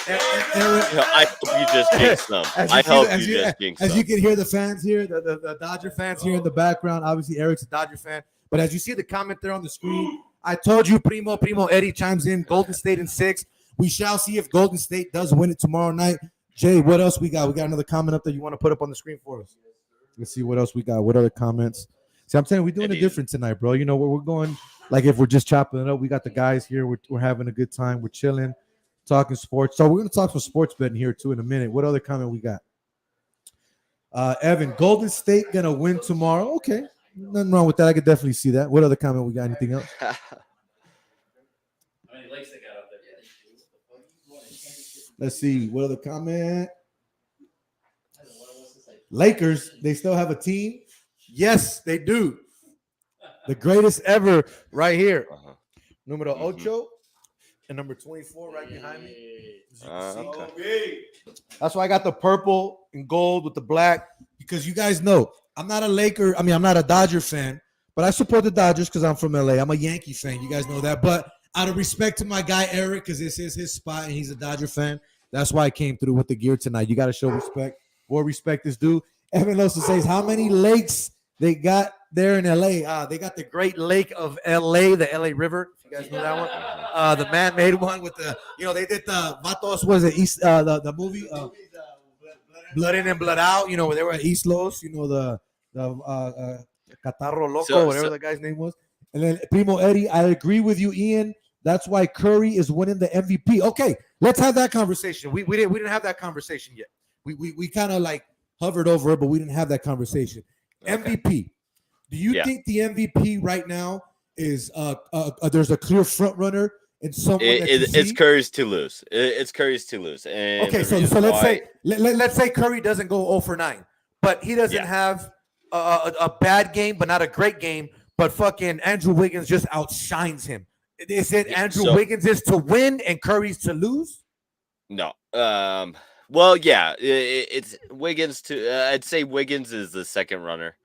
I hope you just jinx them. As you can hear the fans here, the Dodger fans here in the background. Obviously, Eric's a Dodger fan. But as you see the comment there on the screen, I told you, Primo Eddie chimes in, Golden State in 6. We shall see if Golden State does win it tomorrow night. Jay, what else we got? We got another comment up there you want to put up on the screen for us? Let's see what else we got. What other comments? See, I'm saying we're doing it different tonight, bro. You know where we're going. Like if we're just chopping it up, we got the guys here. We're having a good time. We're chilling, talking sports. So we're gonna talk some sports betting here too in a minute. What other comment we got? Evan, Golden State gonna win tomorrow. Okay, nothing wrong with that. I could definitely see that. What other comment we got? Anything else? How many legs they got out there? Let's see. What other comment? Lakers, they still have a team? Yes, they do. The greatest ever right here. Numero 8 and number 24 right behind me. Okay. That's why I got the purple and gold with the black, because you guys know I'm not a Dodger fan, but I support the Dodgers because I'm from LA. I'm a Yankee fan. You guys know that. But out of respect to my guy Eric, because this is his spot and he's a Dodger fan, that's why I came through with the gear tonight. You got to show respect. What respect is due. Evan also says how many lakes they got there in LA. They got the Great Lake of LA, the LA River. If you guys know that one. The man-made one with the, they did the Vatos, was it East, the movie Blood In and Blood Out, where they were at East Los, the Catarro Loco, whatever the guy's name was. And then Primo Eddie, I agree with you, Ian. That's why Curry is winning the MVP. Okay, let's have that conversation. We didn't have that conversation yet. We kind of like hovered over it, but we didn't have that conversation. Okay. MVP. Do you think the MVP right now is there's a clear front runner and someone it's Curry's to lose. It's Curry's to lose. And okay, so let's say Curry doesn't go 0 for 9, but he doesn't have a bad game, but not a great game. But fucking Andrew Wiggins just outshines him. Is it Andrew Wiggins is to win and Curry's to lose? No. Well, yeah, it's Wiggins I'd say Wiggins is the second runner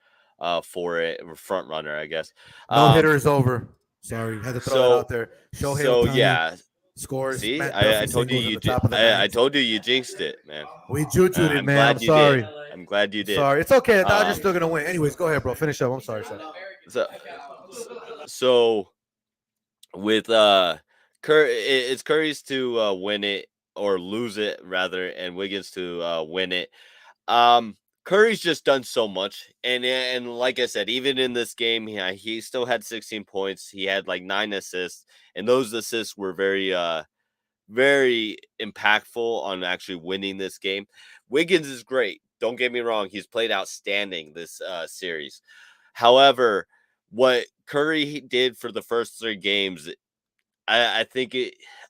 for it, front runner, I guess. No hitter is over. Sorry, had to throw it out there. Scores. See, I told you I told you you jinxed it, man. We juju'd it, man. I'm sorry. I'm glad you did. Sorry, it's okay. The Dodgers still gonna win. Anyways, go ahead, bro. Finish up. I'm sorry, son. So with Curry, it's Curry's to win it or lose it rather, and Wiggins to win it. Curry's just done so much, and like I said, even in this game, he still had 16 points. He had like 9 assists, and those assists were very, very impactful on actually winning this game. Wiggins is great. Don't get me wrong; he's played outstanding this series. However, what Curry did for the first 3 games, I think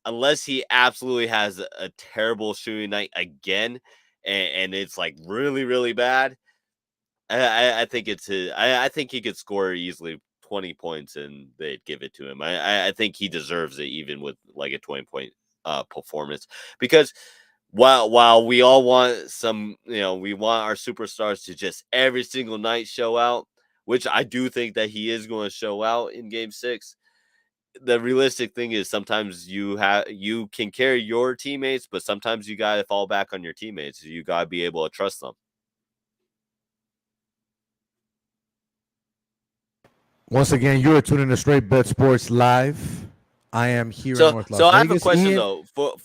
unless he absolutely has a terrible shooting night again, and it's like really, really bad, I think I think he could score easily 20 points and they'd give it to him. I think he deserves it even with like a 20-point performance, because while we all want some, we want our superstars to just every single night show out, which I do think that he is going to show out in Game 6. The realistic thing is sometimes you can carry your teammates, but sometimes you got to fall back on your teammates. You got to be able to trust them. Once again, you are tuning to Straight Bet Sports Live. I am here in North Las Vegas. I have a question, though. For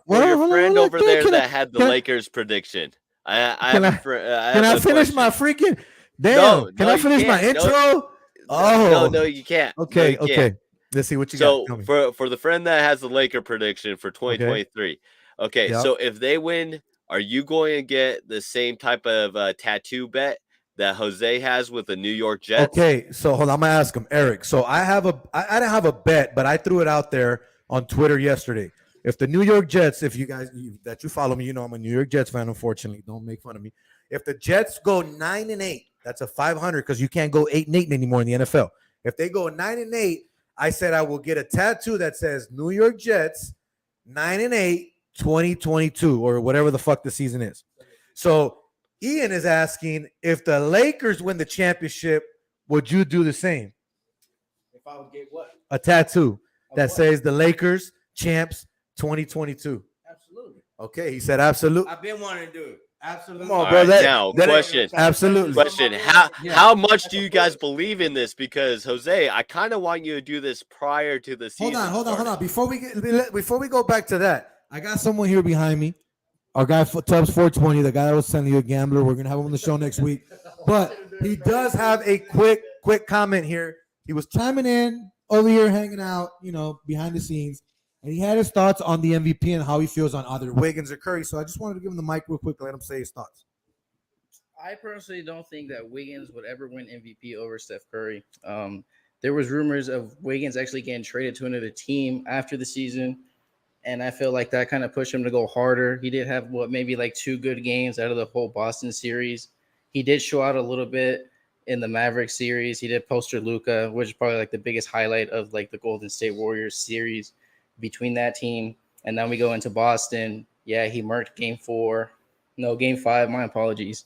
your friend over there that had the Lakers prediction. Can I finish my freaking... Damn, can I finish my intro? No, you can't. Okay, no, you can't. Let's see what you got. So for the friend that has the Laker prediction for 2023, okay, Yep. So if they win, are you going to get the same type of tattoo bet that Jose has with the New York Jets? Okay, so hold on, I'm gonna ask him, Eric. So I didn't have a bet, but I threw it out there on Twitter yesterday. If the New York Jets, if you guys that you follow me, you know I'm a New York Jets fan. Unfortunately, don't make fun of me. If the Jets go 9-8, that's a 500 because you can't go 8-8 anymore in the NFL. If they go 9-8, I said I will get a tattoo that says New York Jets 9-8 2022 or whatever the fuck the season is. So Ian is asking if the Lakers win the championship, would you do the same? If I would get what? A tattoo that says the Lakers champs 2022. Absolutely. Okay, he said absolutely. I've been wanting to do it. Absolutely. Come on, bro. Now, question. Absolutely. Question. How much do you guys believe in this? Because Jose, I kind of want you to do this prior to the season. Hold on. Before we go back to that, I got someone here behind me. Our guy Tubbs 420, the guy that was sending you a gambler. We're gonna have him on the show next week. But he does have a quick comment here. He was chiming in over here, hanging out, behind the scenes. And he had his thoughts on the MVP and how he feels on either Wiggins or Curry. So I just wanted to give him the mic real quick and let him say his thoughts. I personally don't think that Wiggins would ever win MVP over Steph Curry. There was rumors of Wiggins actually getting traded to another team after the season, and I feel like that kind of pushed him to go harder. He did have maybe like 2 good games out of the whole Boston series. He did show out a little bit in the Mavericks series. He did poster Luka, which is probably like the biggest highlight of like the Golden State Warriors series between that team. And then we go into Boston. Yeah, he marked game 5. My apologies.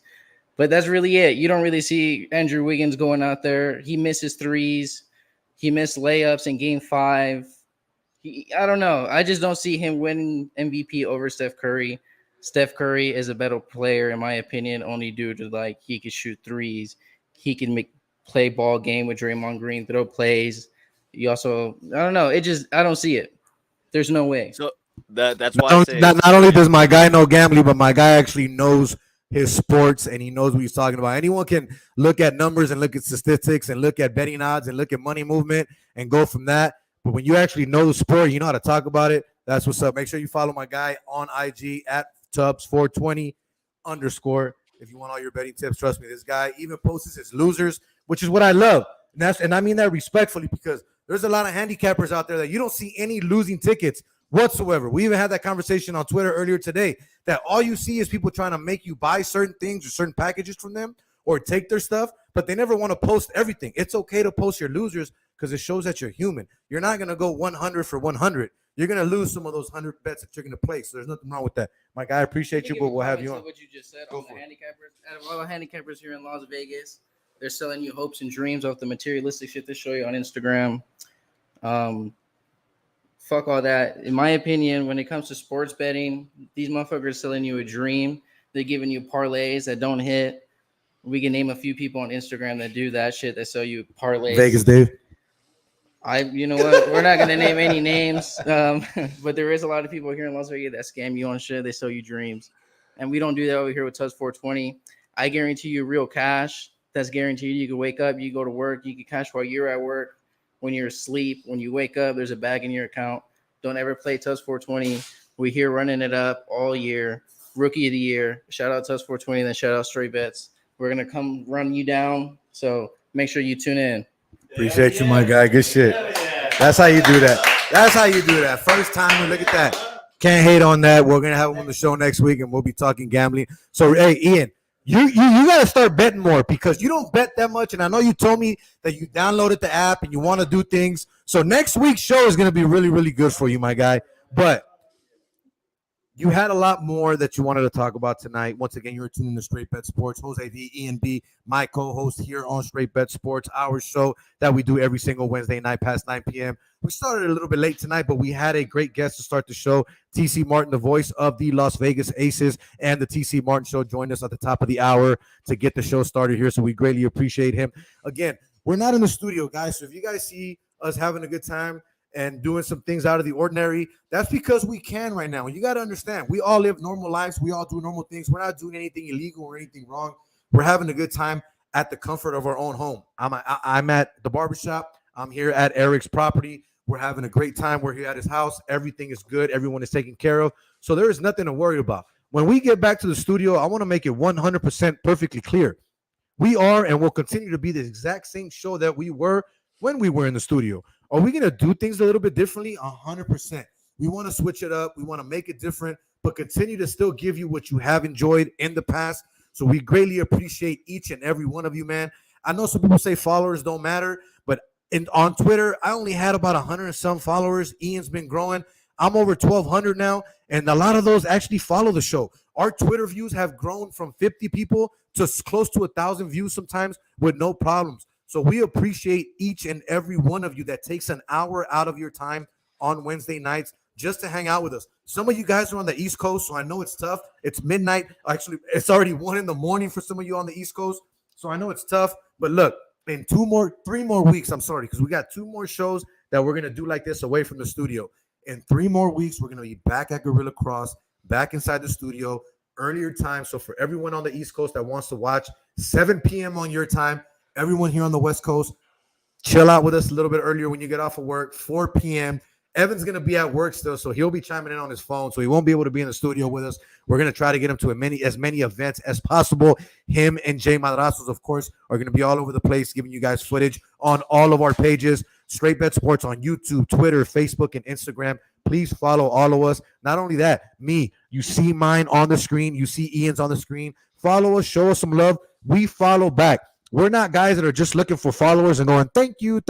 But that's really it. You don't really see Andrew Wiggins going out there. He misses threes. He missed layups in game 5. I don't know. I just don't see him winning MVP over Steph Curry. Steph Curry is a better player, in my opinion, only due to he can shoot threes. He can play ball game with Draymond Green, throw plays. You also, I don't know. I don't see it. There's no way. So that's why not only does my guy know gambling, but my guy actually knows his sports and he knows what he's talking about. Anyone can look at numbers and look at statistics and look at betting odds and look at money movement and go from that. But when you actually know the sport, you know how to talk about it. That's what's up. Make sure you follow my guy on IG at Tubbs420_ if you want all your betting tips. Trust me, this guy even posts his losers, which is what I love. And I mean that respectfully because there's a lot of handicappers out there that you don't see any losing tickets whatsoever. We even had that conversation on Twitter earlier today that all you see is people trying to make you buy certain things or certain packages from them or take their stuff, but they never want to post everything. It's okay to post your losers because it shows that you're human. You're not going to go 100 for 100. You're going to lose some of those 100 bets that you're going to place. So there's nothing wrong with that. My guy, I appreciate you, but we'll have you on. What you just said on the handicappers, out of all the handicappers here in Las Vegas, they're selling you hopes and dreams off the materialistic shit they show you on Instagram. Fuck all that. In my opinion, when it comes to sports betting, these motherfuckers are selling you a dream. They're giving you parlays that don't hit. We can name a few people on Instagram that do that shit, that sell you parlays. Vegas, Dave. You know what? We're not going to name any names, but there is a lot of people here in Las Vegas that scam you on shit. They sell you dreams. And we don't do that over here with Tubbs 420. I guarantee you real cash. That's guaranteed. You can wake up, you go to work, you can cash while you're at work. When you're asleep, when you wake up, there's a bag in your account. Don't ever play Tubbs 420. We're here running it up all year. Rookie of the year. Shout out Tubbs 420, then shout out Straight Bets. We're going to come run you down. So make sure you tune in. Appreciate you, my guy. Good shit. That's how you do that. That's how you do that. First time, look at that. Can't hate on that. We're going to have him on the show next week, and we'll be talking gambling. So, hey, Ian, you got to start betting more because you don't bet that much. And I know you told me that you downloaded the app and you want to do things. So next week's show is going to be really, really good for you, my guy. But You had a lot more that you wanted to talk about tonight. Once again, you're tuning to Straight Bet Sports. Jose V, Ian B, my co-host here on Straight Bet Sports, our show that we do every single Wednesday night past 9 p.m. We started a little bit late tonight, but we had a great guest to start the show. TC Martin, the voice of the Las Vegas Aces, and the TC Martin Show joined us at the top of the hour to get the show started here, so we greatly appreciate him. Again, we're not in the studio, guys, so if you guys see us having a good time and doing some things out of the ordinary, that's because we can right now. And you got to understand, we all live normal lives. We all do normal things. We're not doing anything illegal or anything wrong. We're having a good time at the comfort of our own home. I'm at the barbershop. I'm here at Eric's property. We're having a great time. We're here at his house. Everything is good. Everyone is taken care of. So there is nothing to worry about. When we get back to the studio, I want to make it 100% perfectly clear. We are and will continue to be the exact same show that we were when we were in the studio. Are we going to do things a little bit differently? 100%. We want to switch it up. We want to make it different, but continue to still give you what you have enjoyed in the past. So we greatly appreciate each and every one of you, man. I know some people say followers don't matter, but on Twitter, I only had about 100 and some followers. Ian's been growing. I'm over 1,200 now, and a lot of those actually follow the show. Our Twitter views have grown from 50 people to close to 1,000 views sometimes with no problems. So we appreciate each and every one of you that takes an hour out of your time on Wednesday nights just to hang out with us. Some of you guys are on the East Coast, so I know it's tough. It's midnight. Actually, it's already 1 a.m. for some of you on the East Coast, so I know it's tough. But look, in 3 more weeks, because we got 2 more shows that we're going to do like this away from the studio. In 3 more weeks, we're going to be back at Gorilla Cross, back inside the studio, earlier time. So for everyone on the East Coast that wants to watch, 7 p.m. on your time, everyone here on the West Coast, chill out with us a little bit earlier when you get off of work, 4 p.m. Evan's going to be at work still, so he'll be chiming in on his phone, so he won't be able to be in the studio with us. We're going to try to get him to as many events as possible. Him and Jay Madrazos, of course, are going to be all over the place, giving you guys footage on all of our pages. Straight Bet Sports on YouTube, Twitter, Facebook, and Instagram. Please follow all of us. Not only that, me, you see mine on the screen. You see Ian's on the screen. Follow us. Show us some love. We follow back. We're not guys that are just looking for followers and going, thank you,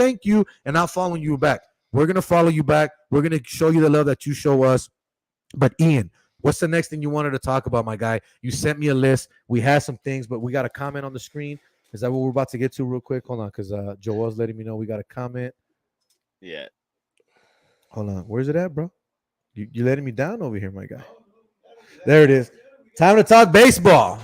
and not following you back. We're going to follow you back. We're going to show you the love that you show us. But Ian, what's the next thing you wanted to talk about, my guy? You sent me a list. We had some things, but we got a comment on the screen. Is that what we're about to get to real quick? Hold on, because Joel's letting me know we got a comment. Yeah. Hold on. Where's it at, bro? You're letting me down over here, my guy. There it is. Time to talk baseball.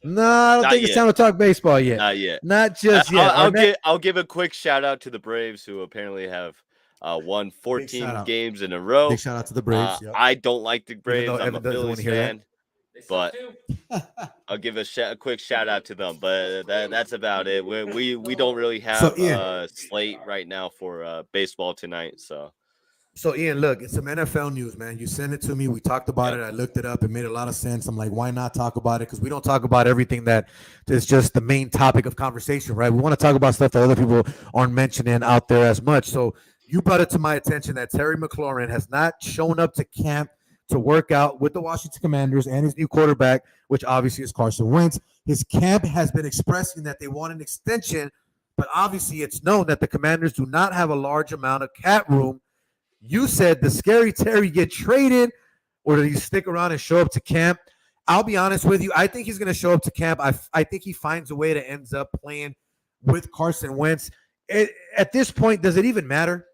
No, I don't think it's time to talk baseball yet. Not yet. Not just yet. I'll give a quick shout out to the Braves, who apparently have won 14 games in a row. Big shout out to the Braves. Yep. I don't like the Braves. I'm a Phillies fan, but I'll give a quick shout out to them. But that's about it. We don't really have a slate right now for baseball tonight. So Ian, look, it's some NFL news, man. You sent it to me. We talked about it. I looked it up. It made a lot of sense. I'm like, why not talk about it? Because we don't talk about everything that is just the main topic of conversation, right? We want to talk about stuff that other people aren't mentioning out there as much. So you brought it to my attention that Terry McLaurin has not shown up to camp to work out with the Washington Commanders and his new quarterback, which obviously is Carson Wentz. His camp has been expressing that they want an extension, but obviously it's known that the Commanders do not have a large amount of cap room. You said, does Scary Terry get traded, or does he stick around and show up to camp? I'll be honest with you. I think he's going to show up to camp. I think he finds a way to ends up playing with Carson Wentz. At this point, does it even matter?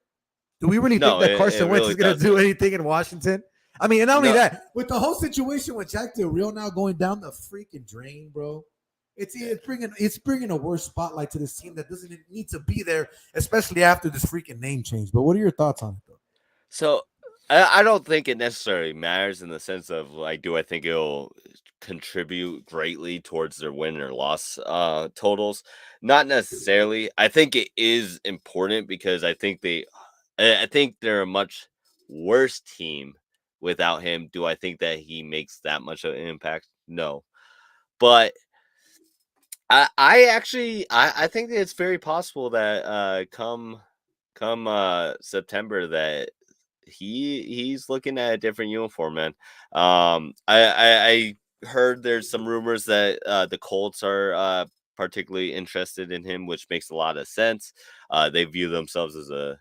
Do we really think that Carson Wentz is going to do anything in Washington? I mean, and not only that, with the whole situation with Jack Del Rio now going down the freaking drain, bro. It's bringing a worse spotlight to this team that doesn't need to be there, especially after this freaking name change. But what are your thoughts on it, though? So I don't think it necessarily matters in the sense of, like, do I think it'll contribute greatly towards their win or loss totals? Not necessarily. I think it is important because I think they're a much worse team without him. Do I think that he makes that much of an impact? No. But I think that it's very possible that come September that he's looking at a different uniform, man. I heard there's some rumors that the Colts are particularly interested in him, which makes a lot of sense. They view themselves as a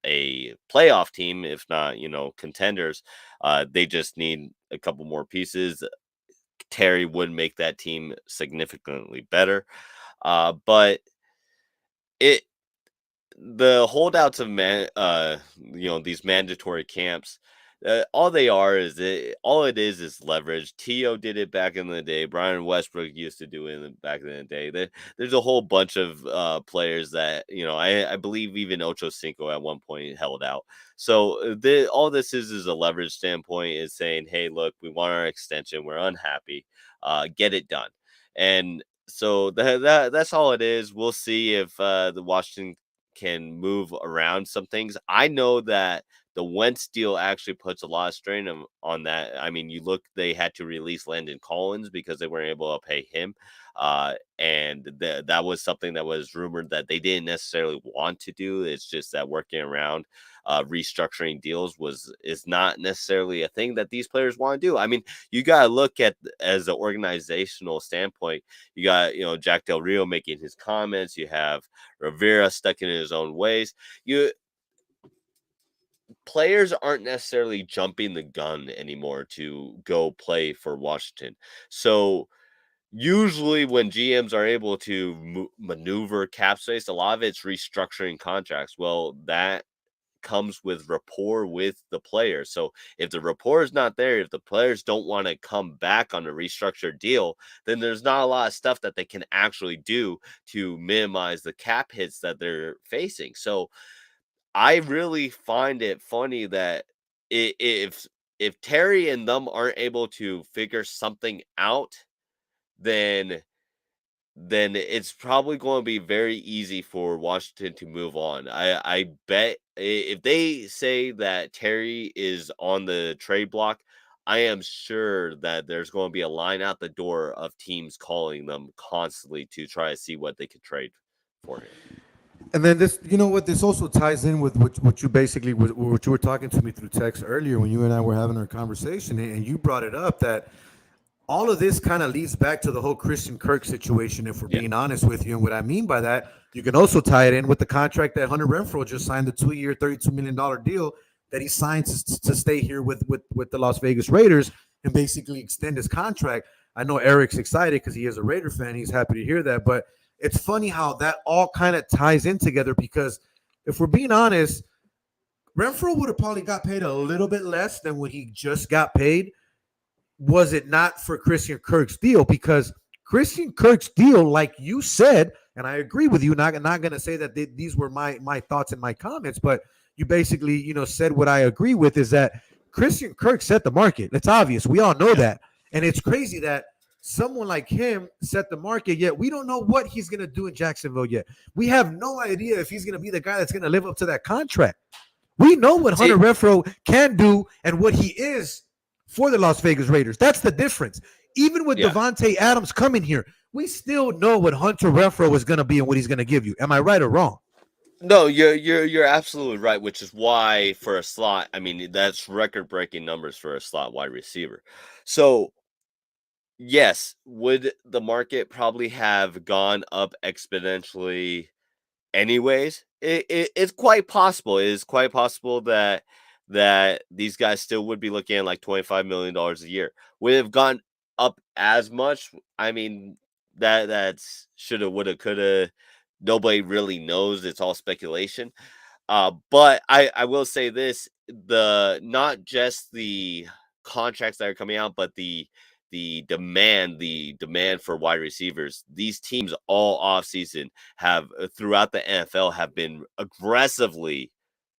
a playoff team, if not, contenders. They just need a couple more pieces. Terry would make that team significantly better. But it the holdouts of these mandatory camps, all they are is all it is leverage. Tio did it back in the day. Brian Westbrook used to do it back in the day. There's a whole bunch of players that I believe even Ocho Cinco at one point held out. So all this is a leverage standpoint, is saying, hey, look, we want our extension, we're unhappy, get it done. And so that's all it is. We'll see if the Washington can move around some things. I know that the Wentz deal actually puts a lot of strain on that. I mean, you look, they had to release Landon Collins because they weren't able to pay him. And that was something that was rumored that they didn't necessarily want to do. It's just that working around restructuring deals is not necessarily a thing that these players want to do. I mean, you got to look at, as an organizational standpoint, you got, Jack Del Rio making his comments. You have Rivera stuck in his own ways. Players aren't necessarily jumping the gun anymore to go play for Washington. So usually when GMs are able to maneuver cap space, a lot of it's restructuring contracts. Well, that comes with rapport with the players. So if the rapport is not there, if the players don't want to come back on a restructured deal, then there's not a lot of stuff that they can actually do to minimize the cap hits that they're facing. So I really find it funny that if Terry and them aren't able to figure something out, then it's probably going to be very easy for Washington to move on. I bet if they say that Terry is on the trade block, I am sure that there's going to be a line out the door of teams calling them constantly to try to see what they could trade for him. And then this, this also ties in with what you basically, what you were talking to me through text earlier when you and I were having our conversation, and you brought it up that all of this kind of leads back to the whole Christian Kirk situation, if we're being honest with you. And what I mean by that, you can also tie it in with the contract that Hunter Renfrow just signed, the 2-year, $32 million deal that he signed to stay here with the Las Vegas Raiders and basically extend his contract. I know Eric's excited because he is a Raider fan. He's happy to hear that. But it's funny how that all kind of ties in together, because if we're being honest, Renfrow would have probably got paid a little bit less than what he just got paid, was it not for Christian Kirk's deal. Because Christian Kirk's deal, like you said, and I agree with you, not going to say that these were my thoughts and my comments, but you basically, said what I agree with, is that Christian Kirk set the market. It's obvious. We all know that. And it's crazy that someone like him set the market, yet we don't know what he's going to do in Jacksonville yet. We have no idea if he's going to be the guy that's going to live up to that contract. We know what Hunter Renfrow can do and what he is for the Las Vegas Raiders. That's the difference. Even with Devontae Adams coming here, we still know what Hunter Renfrow is going to be and what he's going to give you. Am I right or wrong? No, you're absolutely right, which is why for a slot, I mean, that's record-breaking numbers for a slot wide receiver. So yes, would the market probably have gone up exponentially anyways? It's quite possible. It is quite possible that these guys still would be looking at like $25 million a year. Would it have gone up as much? I mean, that's shoulda, woulda, coulda. Nobody really knows. It's all speculation. But I will say this: not just the contracts that are coming out, but the demand for wide receivers. These teams all offseason have, throughout the NFL, have been aggressively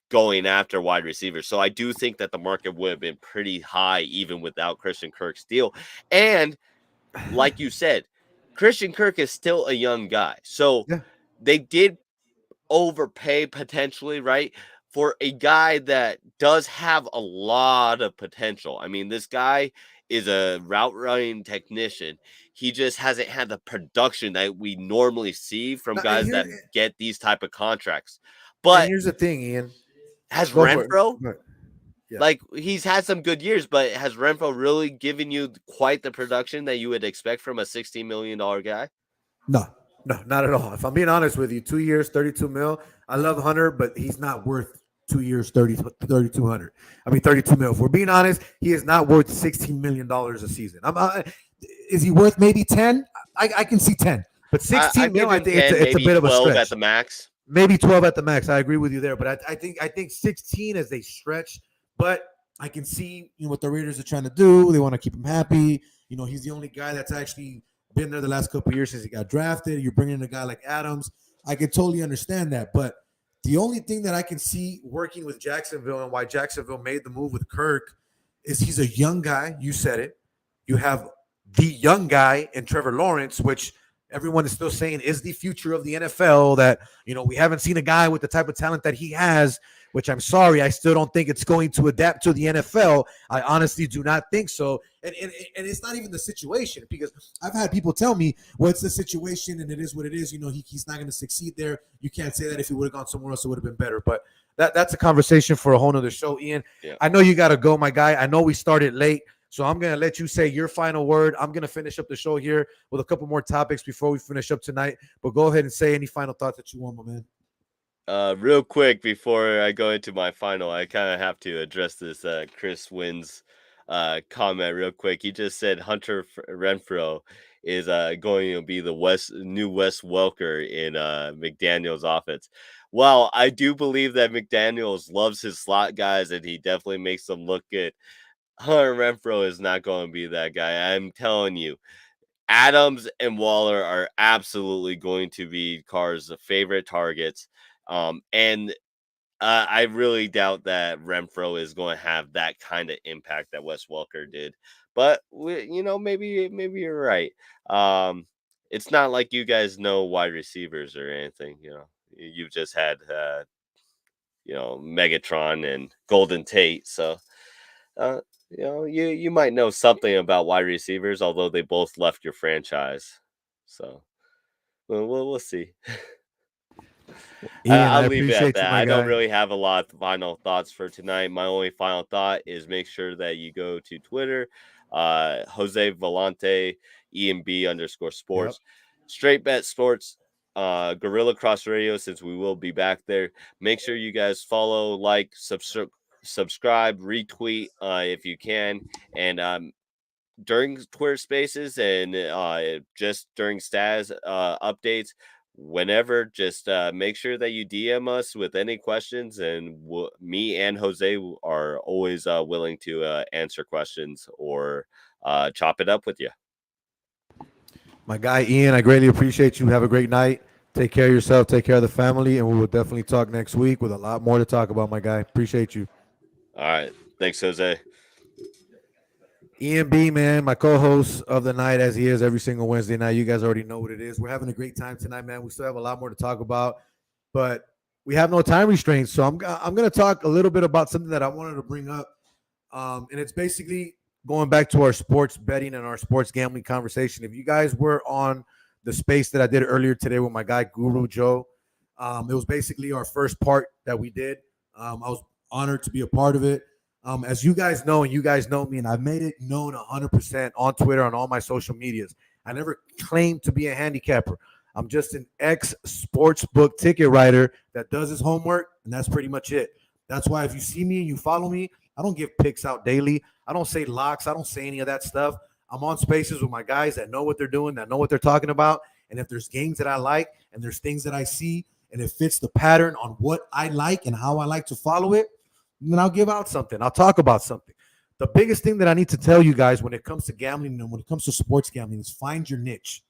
going after wide receivers. So I do think that the market would have been pretty high even without Christian Kirk's deal. And like you said, Christian Kirk is still a young guy. So they did overpay potentially, right? For a guy that does have a lot of potential. I mean, this guy is a route running technician. He just hasn't had the production that we normally see from guys that get these type of contracts. But here's the thing, Ian. Has Renfrow, like, he's had some good years, but has Renfrow really given you quite the production that you would expect from a $16 million guy? No, not at all. If I'm being honest with you, 2 years, 32 mil. I love Hunter, but he's not worth 2 years, 3,200. I mean, 32 mil. If we're being honest, he is not worth $16 million a season. Is he worth maybe 10? I can see 10. But 16 mil, I think it's a bit of a 12 stretch. at the max. Maybe 12 at the max. I agree with you there. But I think 16 as they stretch. But I can see what the Raiders are trying to do. They want to keep him happy. He's the only guy that's actually been there the last couple of years since he got drafted. You're bringing in a guy like Adams. I can totally understand that. But the only thing that I can see working with Jacksonville and why Jacksonville made the move with Kirk is he's a young guy. You said it. You have the young guy in Trevor Lawrence, which everyone is still saying is the future of the NFL, that, we haven't seen a guy with the type of talent that he has, which I'm sorry, I still don't think it's going to adapt to the NFL. I honestly do not think so. And it's not even the situation, because I've had people tell me, well, it's the situation and it is what it is. He's not going to succeed there. You can't say that. If he would have gone somewhere else, it would have been better. But that's a conversation for a whole nother show, Ian. Yeah. I know you got to go, my guy. I know we started late, so I'm going to let you say your final word. I'm going to finish up the show here with a couple more topics before we finish up tonight. But go ahead and say any final thoughts that you want, my man. Real quick before I go into my final, I kind of have to address this Chris Wynn's comment real quick. He just said Hunter Renfrow is going to be the new Wes Welker in McDaniel's offense. Well, I do believe that McDaniels loves his slot guys, and he definitely makes them look good. Hunter Renfrow is not going to be that guy. I'm telling you. Adams and Waller are absolutely going to be Carr's favorite targets. And I really doubt that Renfrow is going to have that kind of impact that Wes Welker did. But maybe you're right. It's not like you guys know wide receivers or anything. You've just had Megatron and Golden Tate. So you might know something about wide receivers, although they both left your franchise. So we'll see. Ian, I'll leave it at that. I don't guy. really have a lot of final thoughts for tonight. My only final thought is make sure that you go to Twitter, Jose Volante, EMB_sports, Yep. Straight Bet Sports, Gorilla Cross Radio, since we will be back there. Make sure you guys follow, like, subscribe, retweet if you can. And during Twitter Spaces and just during Staz updates, whenever, just make sure that you DM us with any questions, and me and Jose are always willing to answer questions or chop it up with you. My guy, Ian, I greatly appreciate you. Have a great night. Take care of yourself. Take care of the family, and we will definitely talk next week with a lot more to talk about, my guy. Appreciate you. All right. Thanks, Jose. Ian B, man, my co-host of the night, as he is every single Wednesday night. You guys already know what it is. We're having a great time tonight, man. We still have a lot more to talk about, but we have no time restraints. So I'm going to talk a little bit about something that I wanted to bring up, and it's basically going back to our sports betting and our sports gambling conversation. If you guys were on the space that I did earlier today with my guy Guru Joe, it was basically our first part that we did. I was honored to be a part of it. As you guys know, and you guys know me, and I've made it known 100% on Twitter, on all my social medias, I never claimed to be a handicapper. I'm just an ex-sportsbook ticket writer that does his homework, and that's pretty much it. That's why if you see me and you follow me, I don't give picks out daily. I don't say locks. I don't say any of that stuff. I'm on spaces with my guys that know what they're doing, that know what they're talking about, and if there's games that I like and there's things that I see and it fits the pattern on what I like and how I like to follow it, then I'll give out something. I'll talk about something. The biggest thing that I need to tell you guys when it comes to gambling and when it comes to sports gambling is find your niche.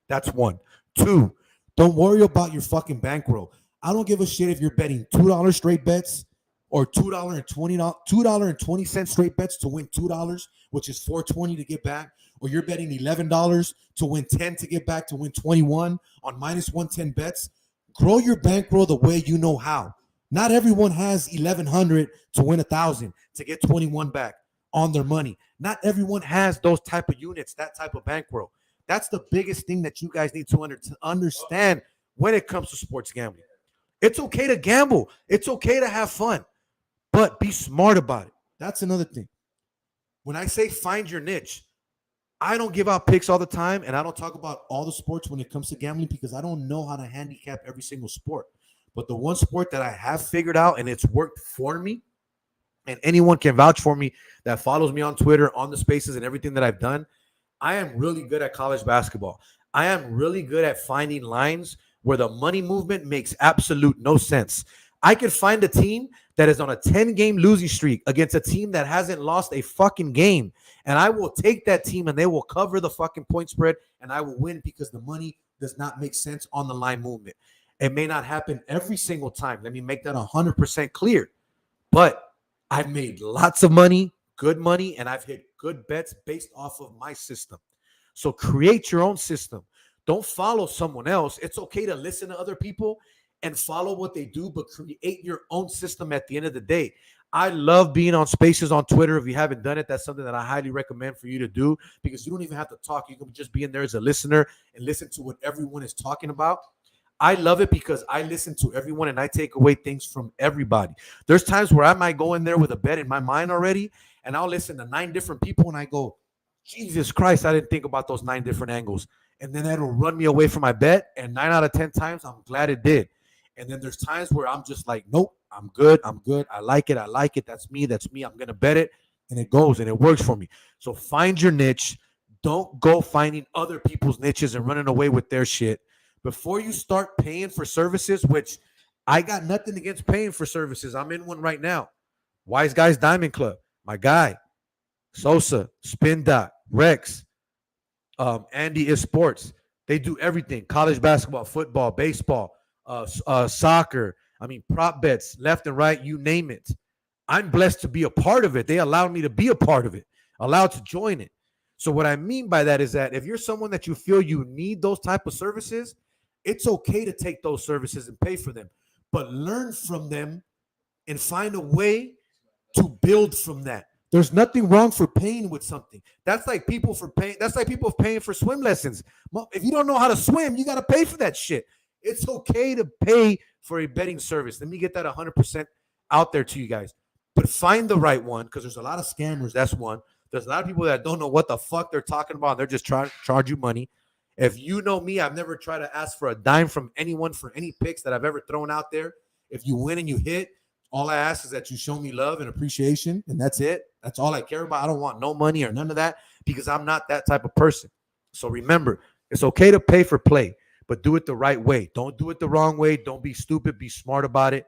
That's one. Two, don't worry about your fucking bankroll. I don't give a shit if you're betting $2 straight bets or $2.20 straight bets to win $2, which is $4.20 to get back, or you're betting $11 to win 10 to get back to win 21 on minus 110 bets. Grow your bankroll the way you know how. Not everyone has 1,100 to win 1,000 to get 21 back on their money. Not everyone has those type of units, that type of bankroll. That's the biggest thing that you guys need to understand when it comes to sports gambling. It's okay to gamble. It's okay to have fun, but be smart about it. That's another thing. When I say find your niche, I don't give out picks all the time, and I don't talk about all the sports when it comes to gambling because I don't know how to handicap every single sport. But the one sport that I have figured out and it's worked for me, and anyone can vouch for me that follows me on Twitter, on the spaces and everything that I've done, I am really good at college basketball. I am really good at finding lines where the money movement makes absolute no sense. I could find a team that is on a 10-game losing streak against a team that hasn't lost a fucking game, and I will take that team and they will cover the fucking point spread and I will win because the money does not make sense on the line movement. It may not happen every single time. Let me make that 100% clear. But I've made lots of money, good money, and I've hit good bets based off of my system. So create your own system. Don't follow someone else. It's okay to listen to other people and follow what they do, but create your own system at the end of the day. I love being on spaces on Twitter. If you haven't done it, that's something that I highly recommend for you to do because you don't even have to talk. You can just be in there as a listener and listen to what everyone is talking about. I love it because I listen to everyone and I take away things from everybody. There's times where I might go in there with a bet in my mind already, and I'll listen to 9 different people and I go, Jesus Christ, I didn't think about those 9 different angles. And then that'll run me away from my bet. And 9 out of 10 times, I'm glad it did. And then there's times where I'm just like, nope, I'm good. I like it. That's me. I'm going to bet it. And it goes and it works for me. So find your niche. Don't go finding other people's niches and running away with their shit. Before you start paying for services, which I got nothing against paying for services. I'm in one right now. Wise Guys Diamond Club. My guy. Sosa, Spin Dot, Rex, Andy is Sports. They do everything. College basketball, football, baseball, soccer. I mean, prop bets, left and right, you name it. I'm blessed to be a part of it. They allowed me to be a part of it, allowed to join it. So what I mean by that is that if you're someone that you feel you need those type of services, it's okay to take those services and pay for them, but learn from them and find a way to build from that. There's nothing wrong for paying with something. That's like people paying for swim lessons. If you don't know how to swim, you got to pay for that shit. It's okay to pay for a betting service. Let me get that 100% out there to you guys. But find the right one, because there's a lot of scammers. That's one. There's a lot of people that don't know what the fuck they're talking about. They're just trying to charge you money. If you know me, I've never tried to ask for a dime from anyone for any picks that I've ever thrown out there. If you win and you hit, all I ask is that you show me love and appreciation, and that's it. That's all I care about. I don't want no money or none of that because I'm not that type of person. So remember, it's okay to pay for play, but do it the right way. Don't do it the wrong way. Don't be stupid. Be smart about it.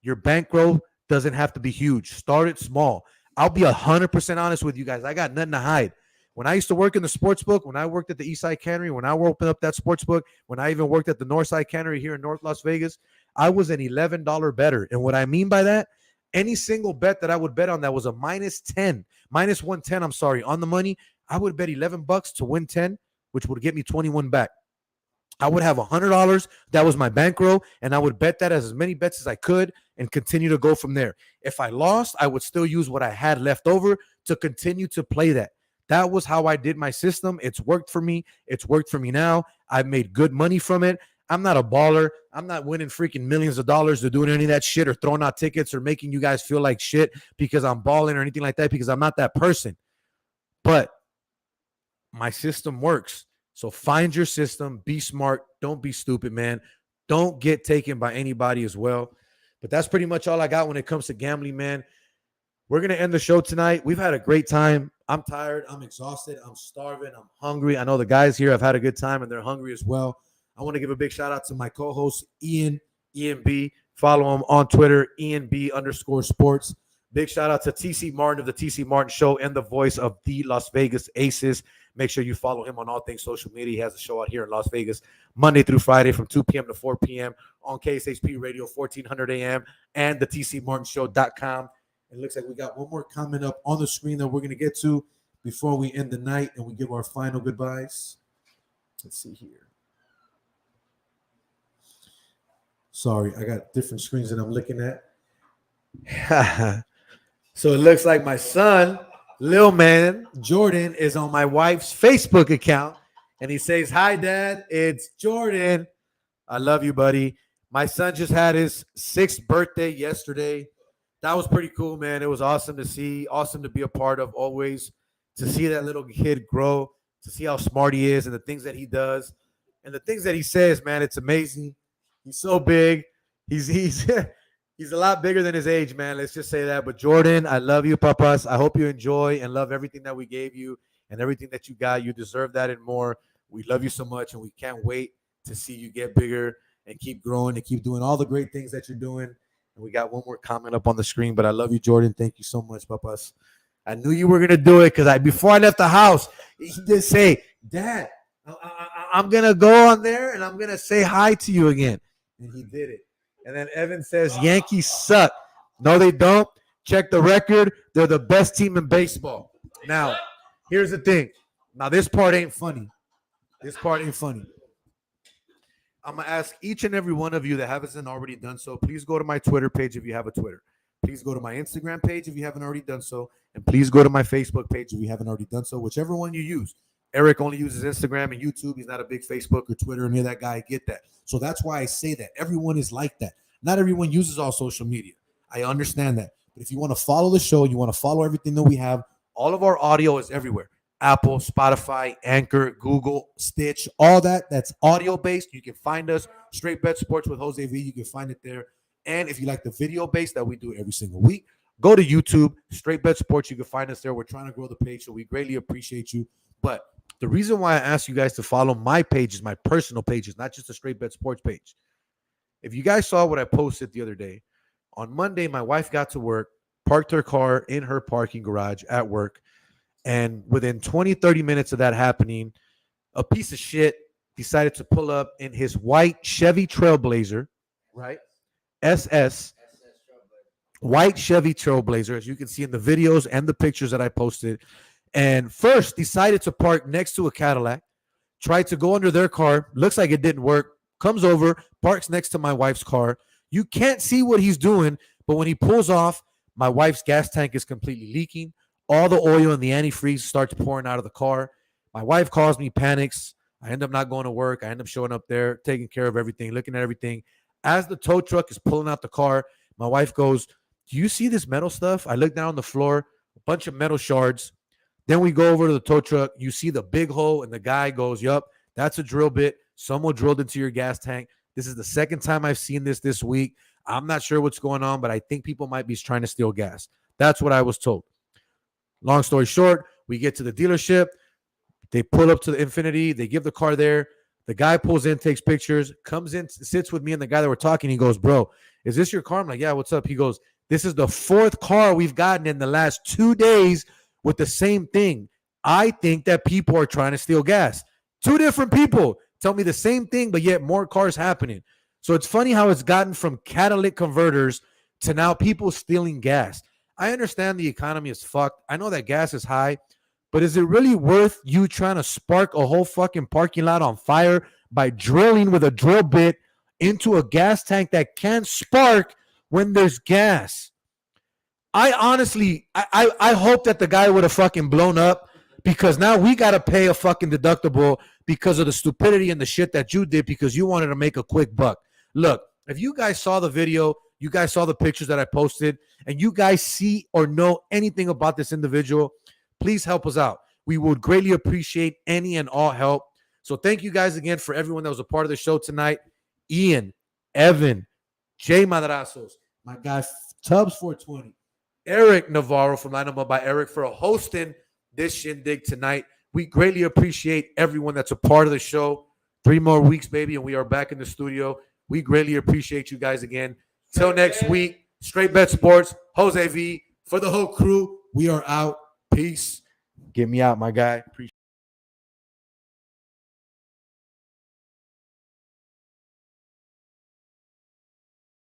Your bankroll doesn't have to be huge. Start it small. I'll be 100% honest with you guys. I got nothing to hide. When I used to work in the sports book, when I worked at the Eastside Cannery, when I opened up that sports book, when I even worked at the Northside Cannery here in North Las Vegas, I was an $11 bettor. And what I mean by that, any single bet that I would bet on that was a minus 110, on the money, I would bet $11 to win 10, which would get me 21 back. I would have $100. That was my bankroll, and I would bet that as many bets as I could and continue to go from there. If I lost, I would still use what I had left over to continue to play that. That was how I did my system. It's worked for me. It's worked for me now. I've made good money from it. I'm not a baller. I'm not winning freaking millions of dollars or doing any of that shit or throwing out tickets or making you guys feel like shit because I'm balling or anything like that, because I'm not that person. But my system works. So find your system. Be smart. Don't be stupid, man. Don't get taken by anybody as well. But that's pretty much all I got when it comes to gambling, man. We're going to end the show tonight. We've had a great time. I'm tired. I'm exhausted. I'm starving. I'm hungry. I know the guys here have had a good time and they're hungry as well. I want to give a big shout out to my co-host, Ian B. Follow him on Twitter, IanB_sports. Big shout out to TC Martin of the TC Martin Show and the voice of the Las Vegas Aces. Make sure you follow him on all things social media. He has a show out here in Las Vegas Monday through Friday from 2 p.m. to 4 p.m. on KSHP Radio, 1400 a.m. and the TCMartinShow.com. It looks like we got one more comment up on the screen that we're going to get to before we end the night and we give our final goodbyes. Let's see here. Sorry, I got different screens that I'm looking at. So it looks like my son, Lil Man Jordan, is on my wife's Facebook account. And he says, "Hi, Dad. It's Jordan. I love you, buddy." My son just had his 6th birthday yesterday. That was pretty cool, man. It was awesome to see, awesome to be a part of always, to see that little kid grow, to see how smart he is and the things that he does and the things that he says, man. It's amazing. He's so big. He's he's a lot bigger than his age, man. Let's just say that. But Jordan, I love you, papas. I hope you enjoy and love everything that we gave you and everything that you got. You deserve that and more. We love you so much, and we can't wait to see you get bigger and keep growing and keep doing all the great things that you're doing. And we got one more comment up on the screen, but I love you, Jordan. Thank you so much, papas. I knew you were gonna do it because before I left the house, he did say, "Dad, I'm gonna go on there and I'm gonna say hi to you again," and he did it. And then Evan says, "Yankees suck." No, they don't. Check the record. They're the best team in baseball. Now, here's the thing. Now, this part ain't funny. This part ain't funny. I'm going to ask each and every one of you that haven't already done so, please go to my Twitter page if you have a Twitter. Please go to my Instagram page if you haven't already done so. And please go to my Facebook page if you haven't already done so, whichever one you use. Eric only uses Instagram and YouTube. He's not a big Facebook or Twitter or any of that guy. I get that. So that's why I say that. Everyone is like that. Not everyone uses all social media. I understand that. But if you want to follow the show, you want to follow everything that we have, all of our audio is everywhere. Apple, Spotify, Anchor, Google, Stitch, all that. That's audio-based. You can find us. Straight Bet Sports with Jose V. You can find it there. And if you like the video-based that we do every single week, go to YouTube, Straight Bet Sports. You can find us there. We're trying to grow the page, so we greatly appreciate you. But the reason why I asked you guys to follow my page is my personal page, is not just a Straight Bet Sports page. If you guys saw what I posted the other day, on Monday, my wife got to work, parked her car in her parking garage at work, and within 20, 30 minutes of that happening, a piece of shit decided to pull up in his white Chevy Trailblazer, right? SS, white Chevy Trailblazer, as you can see in the videos and the pictures that I posted, and first decided to park next to a Cadillac, tried to go under their car, looks like it didn't work, comes over, parks next to my wife's car. You can't see what he's doing, but when he pulls off, my wife's gas tank is completely leaking. All the oil and the antifreeze starts pouring out of the car. My wife calls me, panics. I end up not going to work. I end up showing up there, taking care of everything, looking at everything. As the tow truck is pulling out the car, my wife goes, "Do you see this metal stuff?" I look down on the floor, a bunch of metal shards. Then we go over to the tow truck. You see the big hole, and the guy goes, "Yup, that's a drill bit. Someone drilled into your gas tank." This is the second time I've seen this week. I'm not sure what's going on, but I think people might be trying to steal gas. That's what I was told. Long story short, we get to the dealership. They pull up to the Infinity. They give the car there. The guy pulls in, takes pictures, comes in, sits with me and the guy that we're talking. He goes, "Bro, is this your car?" I'm like, "Yeah, what's up?" He goes, "This is the fourth car we've gotten in the last 2 days with the same thing. I think that people are trying to steal gas." 2 different people tell me the same thing, but yet more cars happening. So it's funny how it's gotten from catalytic converters to now people stealing gas. I understand the economy is fucked. I know that gas is high, but is it really worth you trying to spark a whole fucking parking lot on fire by drilling with a drill bit into a gas tank that can spark when there's gas? I honestly, I hope that the guy would have fucking blown up, because now we got to pay a fucking deductible because of the stupidity and the shit that you did because you wanted to make a quick buck. Look, if you guys saw the video, you guys saw the pictures that I posted, and you guys see or know anything about this individual, please help us out. We would greatly appreciate any and all help. So thank you guys again for everyone that was a part of the show tonight. Ian, Evan, Jay Madrazos, my guy Tubbs 420, Eric Navarro from Line 'em Up by Eric for hosting this shindig tonight. We greatly appreciate everyone that's a part of the show. 3 more weeks, baby, and we are back in the studio. We greatly appreciate you guys again. Till next week, Straight Bet Sports, Jose V, for the whole crew, we are out. Peace. Get me out, my guy. Appreciate